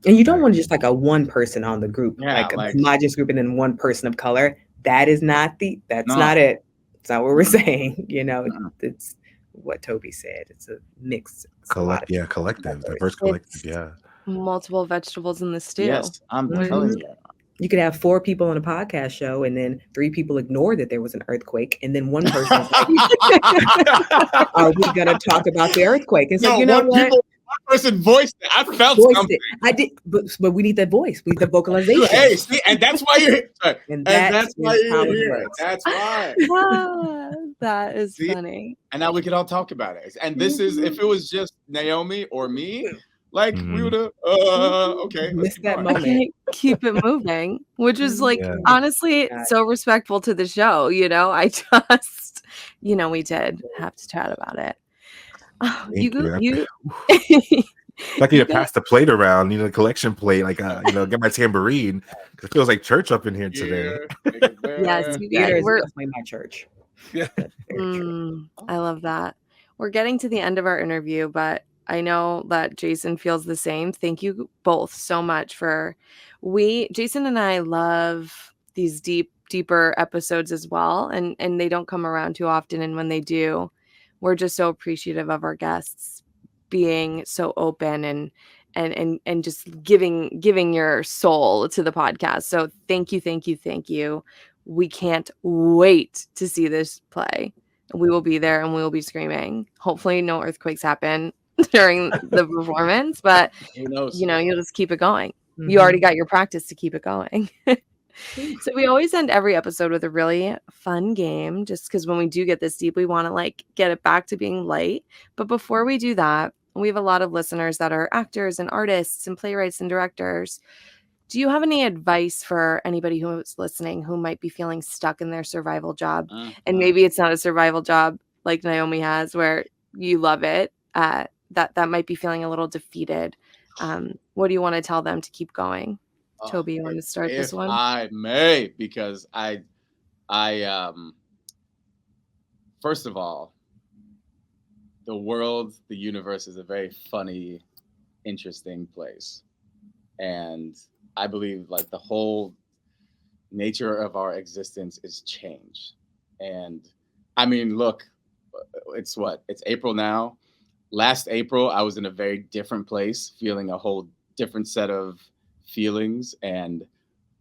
S4: And you don't want just like a one person on the group, like a homogenous group and then one person of color. That is not not it. It's not what we're saying. You know, it's what Toby said. It's a mix.
S1: Collective, diverse collective. Yeah.
S2: Multiple vegetables in the stew.
S3: Yes, I'm telling you.
S4: You could have 4 people on a podcast show, and then 3 people ignore that there was an earthquake, and then one person's like, "Are we gonna talk about the earthquake?" And so, you know what?
S3: One person voiced it. I felt something.
S4: I did, but we need that voice. We need the vocalization.
S3: Hey, see, and that's why you're here.
S4: And that's why you're here.
S3: That's why.
S2: That is funny.
S3: And now we can all talk about it. And this is, if it was just Naomi or me, like we would have okay,
S4: missed that moment.
S2: Okay, keep it moving, which is like honestly so respectful to the show. You know, I just, you know, we did have to chat about it. You
S1: like you to pass the plate around, you know, the collection plate, like you know, get my tambourine because it feels like church up in here today.
S2: Yes,
S4: we're definitely my church.
S1: Yeah,
S2: I love that. We're getting to the end of our interview, but I know that Jason feels the same. Thank you both so much Jason and I love these deeper episodes as well. And they don't come around too often. And when they do, we're just so appreciative of our guests being so open and just giving your soul to the podcast. So thank you. We can't wait to see this play. We will be there and we will be screaming. Hopefully no earthquakes happen during the performance, but
S3: who knows?
S2: You know, you'll just keep it going. You already got your practice to keep it going. So we always end every episode with a really fun game, just because when we do get this deep, we want to like get it back to being light. But before we do that, we have a lot of listeners that are actors and artists and playwrights and directors. Do you have any advice for anybody who's listening who might be feeling stuck in their survival job? And maybe it's not a survival job like Naomi has, where you love it, that might be feeling a little defeated, what do you want to tell them to keep going? Toby, you want to start this
S3: If
S2: one?
S3: I may, because I first of all, the world, the universe is a very funny, interesting place. And I believe like the whole nature of our existence is change. And I mean, look, it's what? It's April now. Last April, I was in a very different place, feeling a whole different set of feelings. And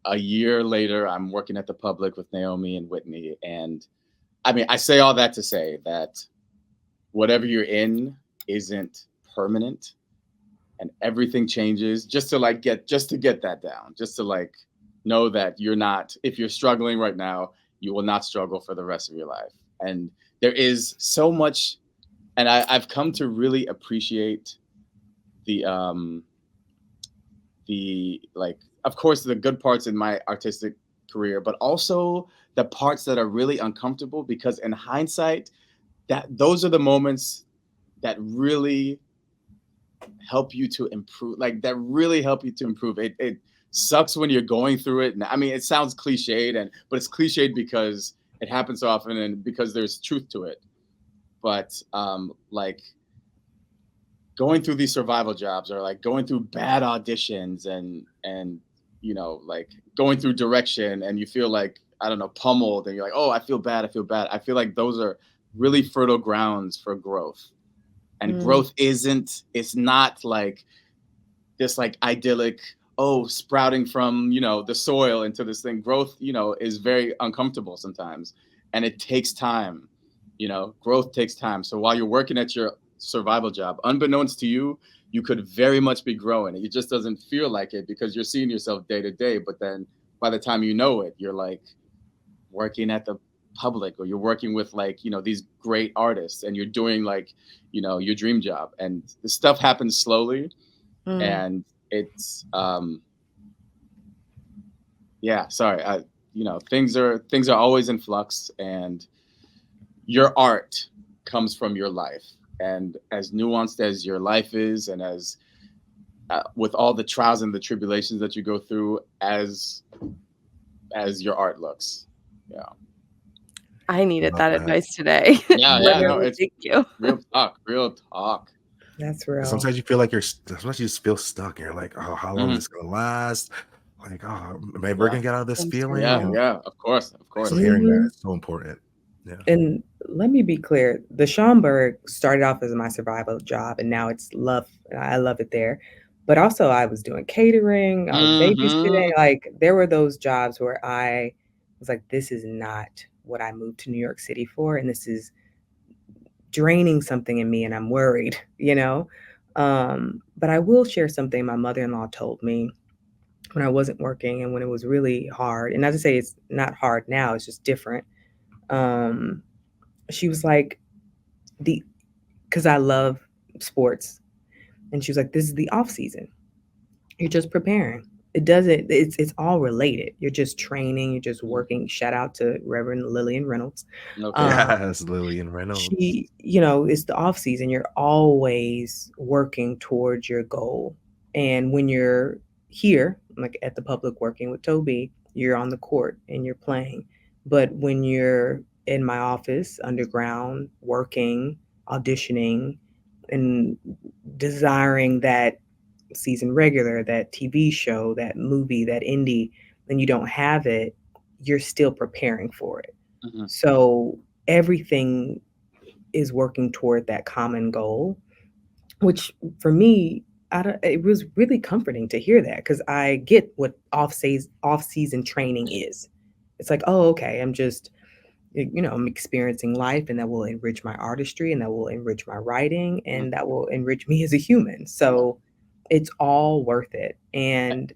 S3: a year later, I'm working at the Public with Naomi and Whitney. And I mean, I say all that to say that whatever you're in isn't permanent, and everything changes, just to get that down, just to like know that you're not, if you're struggling right now, you will not struggle for the rest of your life. And there is so much, and I've come to really appreciate the like, of course, the good parts in my artistic career, but also the parts that are really uncomfortable, because in hindsight, that those are the moments that really help you to improve, like that really help you to improve. It sucks when you're going through it, and I mean, it sounds cliched, but it's cliched because it happens so often and because there's truth to it. But like going through these survival jobs, or like going through bad auditions, and you know, like going through direction, and you feel like, I don't know, pummeled, and you're like, oh, I feel bad, I feel like those are really fertile grounds for growth. And growth it's not like this like idyllic, oh, sprouting from, you know, the soil into this thing. Growth, you know, is very uncomfortable sometimes, and it takes time. You know, growth takes time. So while you're working at your survival job, unbeknownst to you, you could very much be growing. It just doesn't feel like it because you're seeing yourself day to day. But then by the time you know it, you're like working at the Public, or you're working with, like, you know, these great artists, and you're doing, like, you know, your dream job, and the stuff happens slowly. And it's yeah, sorry, you know, things are always in flux, and your art comes from your life. And as nuanced as your life is, and as with all the trials and the tribulations that you go through, as your art looks. Yeah.
S2: I needed
S1: Love
S2: that
S1: that.
S2: advice today.
S3: Yeah, no,
S2: Literally,
S3: it's
S2: thank you.
S3: real talk.
S4: That's real.
S1: Sometimes you feel like sometimes you just feel stuck, and you're like, oh, how long is this gonna last? Like, oh, am I ever
S3: Yeah.
S1: gonna get out of this
S2: That's
S1: feeling?
S2: real.
S1: And
S3: Yeah, of course.
S1: so hearing that
S4: Mhm.
S1: is so important. Yeah.
S4: And let me be clear, the Schaumburg started off as my survival job, and now it's love. I love it there. But also, I was doing catering, I was babysitting.
S3: Mhm.
S4: Like, there were those jobs where I was like, this is not what I moved to New York City for, and this is draining something in me, and I'm worried, you know? But I will share something my mother-in-law told me when I wasn't working and when it was really hard. And not to say it's not hard now, it's just different. Um, she was like, the because I love sports. And she was like, this is the off season. You're just preparing. It's all related. You're just training, you're just working. Shout out to Reverend Lillian Reynolds.
S3: Okay.
S1: Yes, Lillian Reynolds.
S4: She, you know, it's the off season. You're always working towards your goal. And when you're here, like at the Public working with Toby, you're on the court and you're playing. But when you're in my office underground working, auditioning, and desiring that season regular, that TV show, that movie, that indie, and you don't have it, you're still preparing for it.
S3: Mhm.
S4: So everything is working toward that common goal, which for me, it was really comforting to hear that, because I get what off season training is. It's like, oh, okay, I'm just, you know, I'm experiencing life, and that will enrich my artistry, and that will enrich my writing,
S3: Mhm.
S4: and that will enrich me as a human. So it's all worth it. And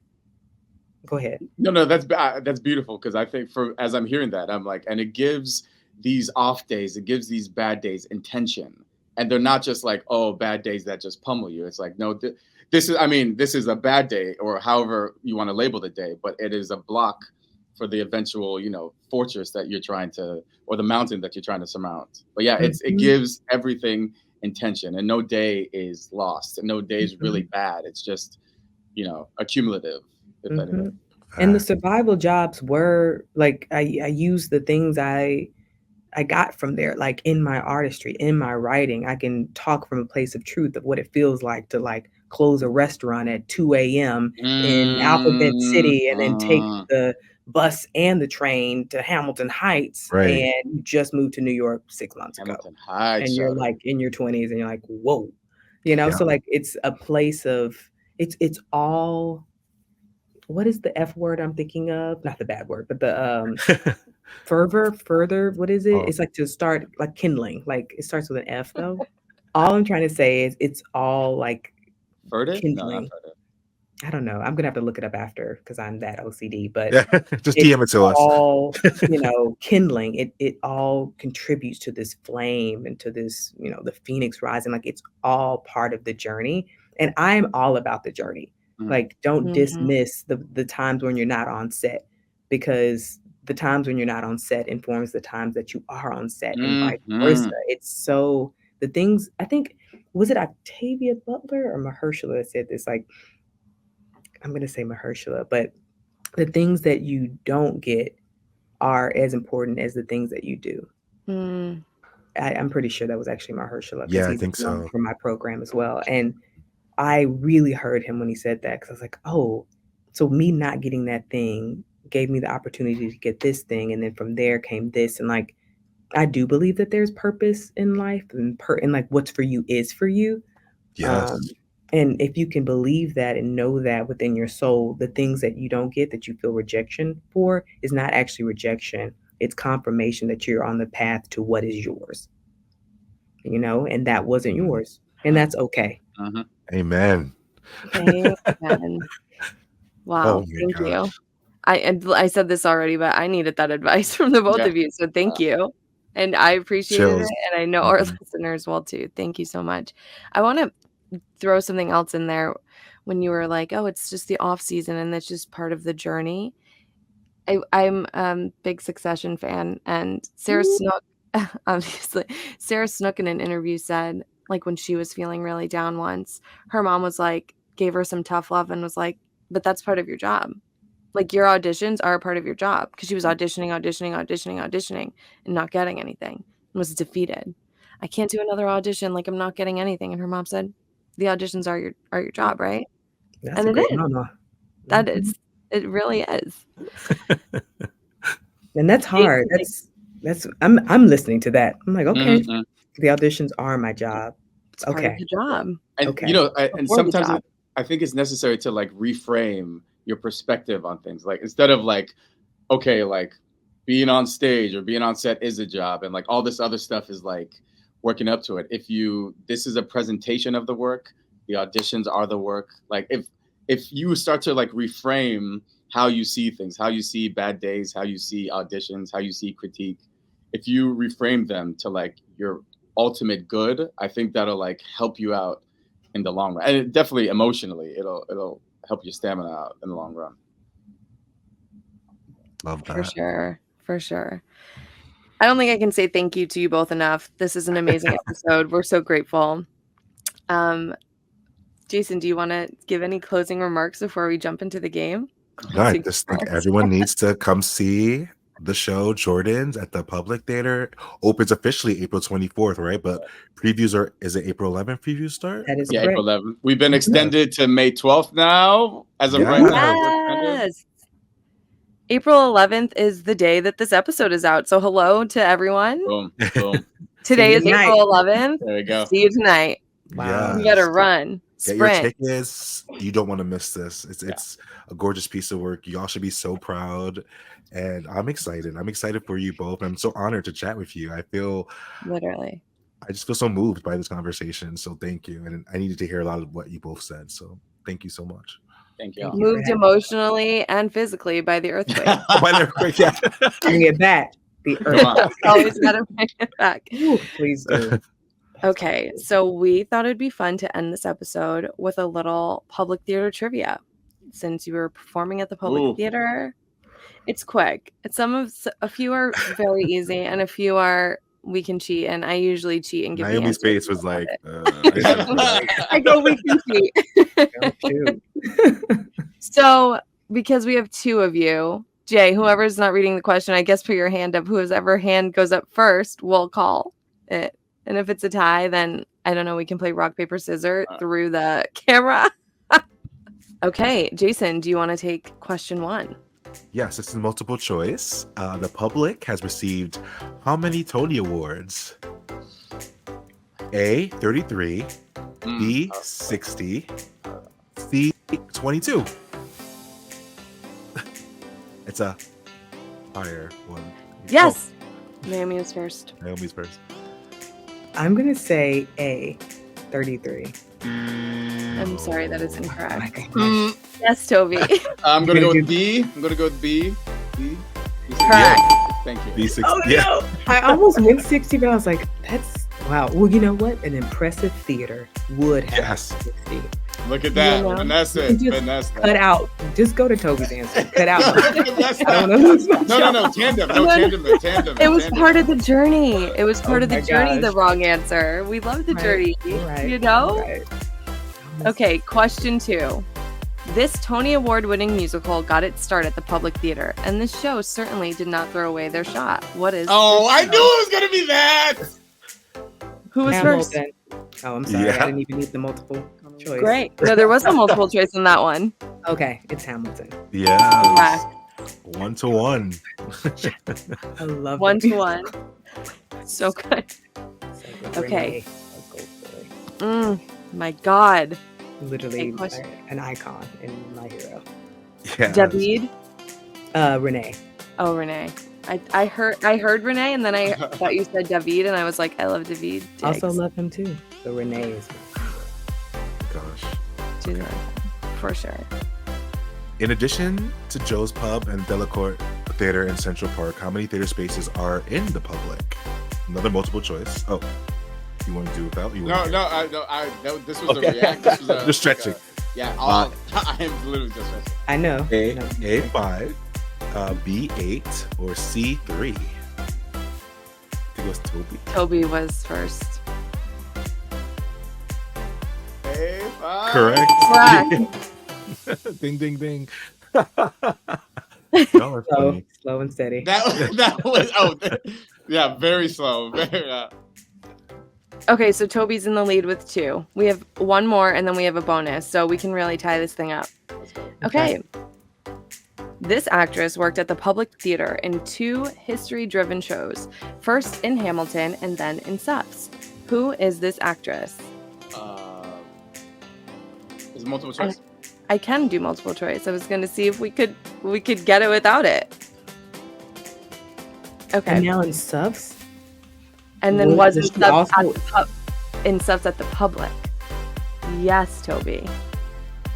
S4: go ahead.
S3: No, that's beautiful, because I think, for as I'm hearing that, I'm like, and it gives these off days, it gives these bad days intention, and they're not just like, oh, bad days that just pummel you. It's like, no, this is, I mean, this is a bad day, or however you want to label the day, but it is a block for the eventual, fortress that you're trying to, or the mountain that you're trying to surmount. But yeah, it gives everything intention, and no day is lost, and no day is really bad. It's just, accumulative, if anything.
S4: And the survival jobs were like, I use the things I got from there, like in my artistry, in my writing. I can talk from a place of truth of what it feels like to like close a restaurant at 2 a.m. in Alphabet City and then take the bus and the train to Hamilton Heights,
S1: Right.
S4: and you just moved to New York 6 months ago.
S3: Hamilton Heights,
S4: and you're like in your 20s and you're like, whoa,
S1: Yeah.
S4: so like it's a place of, it's all, what is the F word I'm thinking of? Not the bad word, but the further, what is it?
S1: Oh.
S4: It's like to start like kindling, like it starts with an F though. All I'm trying to say is it's all like
S3: Furtive? No, not
S4: kindling.
S3: furtive.
S4: I don't know. I'm gonna have to look it up after because I'm that OCD, but
S1: Just DM it to us.
S4: all, kindling. It all contributes to this flame and to this, the phoenix rising. Like it's all part of the journey. And I'm all about the journey. Like don't dismiss the times when you're not on set, because the times when you're not on set informs the times that you are on set and vice versa. It's so, the things, I think, was it Octavia Butler or Mahershala that said this? Like, I'm going to say Mahershala, but the things that you don't get are as important as the things that you do. I'm pretty sure that was actually Mahershala.
S1: Yeah, I think so.
S4: For my program as well. And I really heard him when he said that, because I was like, oh, so me not getting that thing gave me the opportunity to get this thing. And then from there came this. And like, I do believe that there's purpose in life, and like what's for you is for you.
S1: Yes.
S4: And if you can believe that and know that within your soul, the things that you don't get, that you feel rejection for, is not actually rejection. It's confirmation that you're on the path to what is yours, and that wasn't yours. And that's okay.
S1: Amen.
S2: Amen. Wow.
S1: Oh my
S2: Thank you.
S1: gosh.
S2: I said this already, but I needed that advice from the both of you. So thank you. And I appreciated
S1: Chills.
S2: it. And I know our listeners will too. Thank you so much. I want to throw something else in there when you were like, oh, it's just the off season and that's just part of the journey. I'm a big Succession fan, and Sarah Snook, obviously, Sarah Snook in an interview said, like, when she was feeling really down once, her mom was like, gave her some tough love and was like, but that's part of your job. Like, your auditions are a part of your job, because she was auditioning and not getting anything and was defeated. I can't do another audition. Like, I'm not getting anything. And her mom said, the auditions are your job, right?
S4: That's
S2: and
S4: a
S2: it
S4: great
S2: is.
S4: mama.
S2: That is. It really is.
S4: And that's hard. That's I'm listening to that. I'm like, okay, the auditions are my job.
S2: It's part of the job.
S3: And
S4: Okay.
S3: And sometimes I think it's necessary to like reframe your perspective on things. Like, instead of like, okay, like being on stage or being on set is a job, and like all this other stuff is like working up to it. This is a presentation of the work, the auditions are the work. Like, if you start to like reframe how you see things, how you see bad days, how you see auditions, how you see critique, if you reframe them to like your ultimate good, I think that'll like help you out in the long run. And it definitely emotionally, it'll help your stamina out in the long run.
S1: Love that.
S2: For sure. I don't think I can say thank you to you both enough. This is an amazing episode. We're so grateful. Jason, do you want to give any closing remarks before we jump into the game?
S1: No, I just think everyone needs to come see the show Jordans at the Public Theater. Opens officially April 24th, right? But previews is it April 11th previews start?
S4: That is
S3: correct. April 11th. We've been extended to May 12th now as of right now.
S2: Yes. April 11th is the day that this episode is out. So hello to everyone.
S3: Boom.
S2: Today is April 11th.
S3: There you go.
S2: See you tonight.
S4: Wow.
S2: You gotta run.
S1: Get your tickets. You don't want to miss this. It's a gorgeous piece of work. Y'all should be so proud. And I'm excited. I'm excited for you both. I'm so honored to chat with you. I just feel so moved by this conversation. So thank you. And I needed to hear a lot of what you both said. So thank you so much.
S3: Thank you.
S2: Moved emotionally and physically by the earthquake.
S1: By the earthquake, yeah.
S4: Bring it back. The earthquake.
S2: Always gotta bring it back.
S4: Ooh, please do.
S2: Okay, so we thought it'd be fun to end this episode with a little public theater trivia. Since you were performing at the public theater, It's quick. A few are very easy, and a few are we can cheat. And I usually cheat and give the
S1: Naomi's
S2: answers.
S1: face was like,
S2: I go, we can cheat.
S4: Oh, shoot.
S2: So, because we have two of you, Jay, whoever's not reading the question, I guess put your hand up. Whoever hand goes up first, we'll call it. And if it's a tie, then I don't know. We can play rock, paper, scissors through the camera. Okay, Jason, do you want to take question 1?
S1: yes, it's multiple choice. The public has received how many Tony Awards? A, 33, B, 60, C, 22. It's a higher one.
S2: Yes. Naomi is first.
S1: Naomi's first.
S4: I'm going to say A, 33.
S2: I'm sorry, that is incorrect.
S3: Mm,
S2: Yes, Toby.
S3: I'm gonna go with B. I'm gonna go with B. B.
S2: Correct.
S3: Thank you.
S1: B6.
S4: Oh,
S1: yeah.
S4: no. I almost went 60, but I was like, that's, wow. Well, you know what? An impressive theater would have
S1: Yes.
S4: 60.
S3: Look at that.
S2: You know,
S3: Finesse it.
S4: just
S3: Finesse
S4: Cut
S3: that.
S4: out. Just go to Toby's answer. Cut out.
S3: Finesse
S4: I don't
S3: that.
S4: want to lose my
S3: No,
S4: job.
S3: no, no. Tandem. No, tandem. Tandem.
S2: It was
S3: tandem.
S2: part of the journey. It was part
S4: Oh
S2: of the
S4: my
S2: journey, the
S4: gosh.
S2: wrong answer. We love the
S4: Right,
S2: journey.
S4: right,
S2: You know?
S4: right.
S2: Okay, question 2. This Tony Award-winning musical got its start at the Public Theater, and this show certainly did not throw away their shot. What is?
S3: Oh,
S2: this
S3: I
S2: show?
S3: knew it was gonna be that.
S2: Who was first?
S4: Hamilton. Oh, I'm sorry.
S1: Yeah.
S4: I didn't even need the multiple choice.
S2: Great. No, there was a multiple choice in that one.
S4: Okay, it's Hamilton.
S1: Yeah.
S2: Correct.
S1: 1-1.
S4: I love
S2: 1-1. So good.
S4: it.
S2: Okay.
S4: Renee, a gold boy.
S2: My God.
S4: Literally
S2: Okay, question.
S4: an icon and my hero.
S1: Yeah.
S2: David.
S4: Renee.
S2: Oh, Renee. I heard Renee, and then I thought you said David, and I was like, I love David.
S4: Also
S2: Diggs.
S4: love him too. So Renee is
S1: Gosh.
S2: She's right. For sure.
S1: In addition to Joe's Pub and Delacorte Theater in Central Park, how many theater spaces are in the public? Another multiple choice. Oh, you want to do without?
S3: This was a react. This was a,
S1: Just stretching.
S3: I am literally just stretching.
S4: I know.
S1: A,
S4: No,
S1: A5, B8, or C3? I think it was Toby.
S2: Toby was first.
S3: Hey, five.
S1: Correct.
S2: Correct.
S1: Ding, ding, ding. Y'all are
S4: So
S1: funny.
S4: slow and steady.
S3: That was yeah, very slow. Very,
S2: Okay, so Toby's in the lead with 2. We have one more, and then we have a bonus, so we can really tie this thing up.
S3: let's go.
S2: Okay. This actress worked at the Public Theater in 2 history-driven shows, first in Hamilton and then in Suffs. Who is this actress?
S3: Is it multiple choice?
S2: I can do multiple choice. I was going to see if we could get it without it. Okay.
S4: And now in subs.
S2: And then
S4: Was
S2: was in
S4: she
S2: Suffs
S4: also-
S2: at the in Suffs at the Public. Yes, Toby.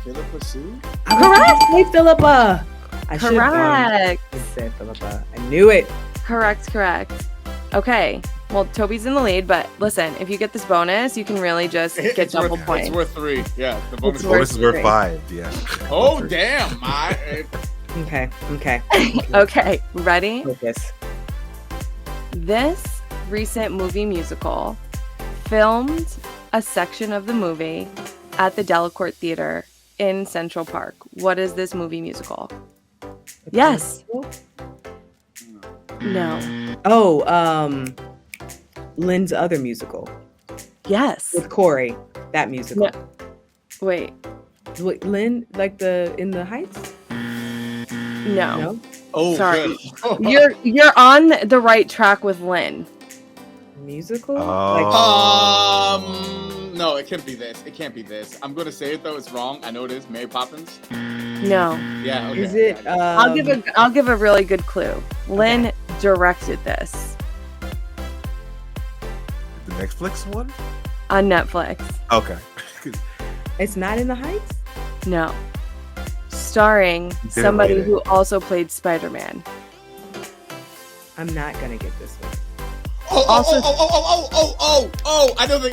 S3: Philippa Sue?
S2: Correct.
S4: Hey, Philippa. I should have
S2: Correct.
S4: said Philippa. I knew it.
S2: Correct. Okay. Well, Toby's in the lead, but listen, if you get this bonus, you can really just get
S3: It's
S2: double
S3: worth,
S2: points.
S3: It's worth 3. Yeah, the bonus.
S2: It's
S1: The
S2: worth
S1: bonus is worth
S2: 3.
S1: 5. Yeah.
S3: Oh damn!
S4: Okay.
S2: Okay, ready?
S4: Focus.
S2: This recent movie musical filmed a section of the movie at the Delacorte Theater in Central Park. What is this movie musical? Yes. No.
S4: Oh, Lynn's other musical
S2: Yes.
S4: with Corey. That musical.
S2: No. Wait.
S4: Wait, Lynn, like in the Heights?
S2: No.
S4: No.
S3: Oh,
S2: Sorry.
S3: good.
S2: You're on the right track with Lynn.
S4: Musical?
S1: Oh.
S3: No, it can't be this. It can't be this. I'm gonna say it though. It's wrong. I know it is. Mary Poppins.
S2: No.
S3: Yeah. Okay.
S4: Is it?
S3: Yeah.
S2: I'll give a really good clue. Lynn directed this
S1: The Netflix one?
S2: on Netflix.
S1: Okay.
S4: It's not in the Heights?
S2: No. Starring
S1: did it
S2: somebody
S1: later.
S2: who also played Spider-Man.
S4: I'm not gonna get this one.
S3: I know the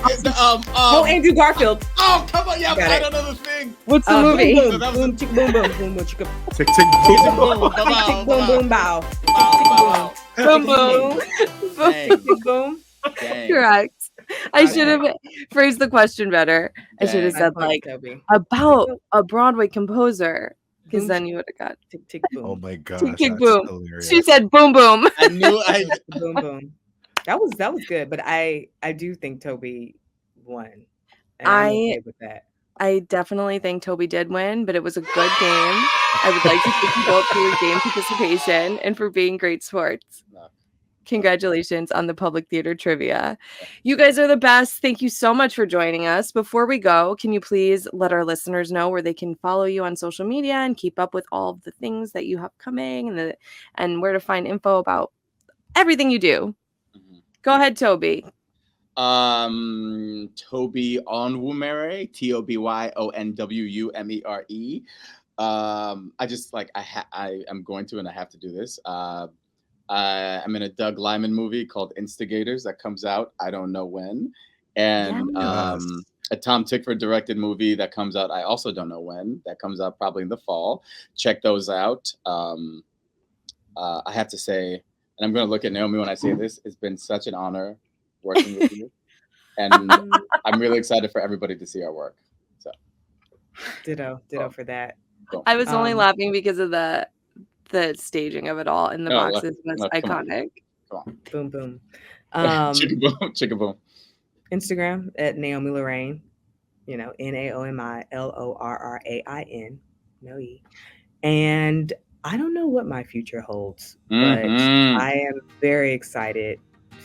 S4: Andrew Garfield.
S3: oh, come on, yeah,
S4: Got
S3: I
S4: it.
S3: don't know the thing.
S2: What's the movie?
S4: Boom,
S3: So that was
S4: boom, boom, boom, boom, boom, boom, chicka,
S1: Tick tick
S3: Boom,
S1: boom.
S3: boom,
S4: tick, boom, boom, bow.
S3: bow.
S2: Boom, boom.
S3: Dang,
S4: Tick, boom.
S3: dang,
S2: Correct. I
S4: Okay.
S2: should have phrased the question better. I should have
S3: dang.
S2: said like about a Broadway composer, because
S4: Boom,
S2: then you would have got
S4: tick, tick, boom.
S1: Oh my gosh,
S2: tick tick
S1: that's
S2: boom.
S1: hilarious.
S2: She said boom boom.
S3: I knew I.
S4: Boom, boom. That was good, but I do think Toby won, and I'm okay with that.
S2: I definitely think Toby did win, but it was a good game. I would like to thank you both for your game participation and for being great sports. Congratulations on the public theater trivia. You guys are the best. Thank you so much for joining us. Before we go, can you please let our listeners know where they can follow you on social media and keep up with all of the things that you have coming and where to find info about everything you do? Go ahead, Toby.
S3: Toby Onwumere, TOBYONWUMERE. I just like I am going to, and I have to do this. I'm in a Doug Liman movie called Instigators that comes out I don't know when, and a Tom Tickford directed movie that comes out I also don't know when. That comes out probably in the fall. Check those out. I have to say, and I'm going to look at Naomi when I say this, it's been such an honor working with you, and I'm really excited for everybody to see our work. So,
S4: ditto for that.
S2: I was only laughing because of the staging of it all in the boxes was iconic.
S3: Come on.
S4: Boom, boom.
S3: Chicka boom, chicka boom.
S4: Instagram at Naomi Lorrain, NaomiLorrain, no E. And I don't know what my future holds, but I am very excited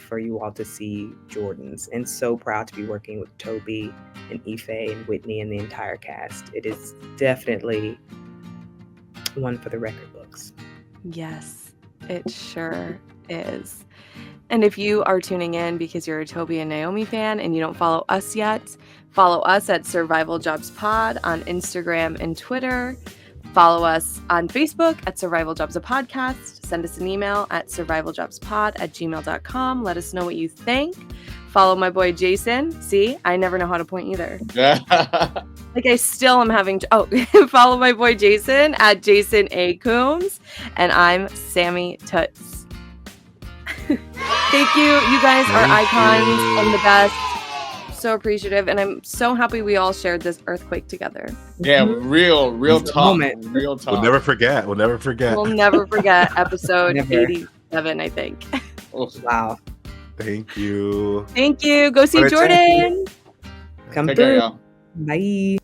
S4: for you all to see Jordans, and so proud to be working with Toby and Ife and Whitney and the entire cast. It is definitely one for the record books.
S2: Yes, it sure is. And if you are tuning in because you're a Toby and Naomi fan and you don't follow us yet, follow us at Survival Jobs Pod on Instagram and Twitter. Follow us on Facebook at Survival Jobs a Podcast. Send us an email at survivaljobspod@gmail.com. Let us know what you think. Follow my boy Jason. See, I never know how to point either. Like I still am having. Follow my boy Jason at Jason A. Coombs, and I'm Sammy Toots. Thank you. You guys are icons and the best. So appreciative, and I'm so happy we all shared this earthquake together.
S3: Yeah, real talk.
S4: Moment.
S3: Real talk.
S1: We'll never forget.
S2: We'll never forget episode 87, I think.
S4: Wow.
S1: Thank you.
S2: Thank you. Go see Jordan.
S4: Come
S3: Take
S4: through.
S3: care, y'all.
S4: Bye.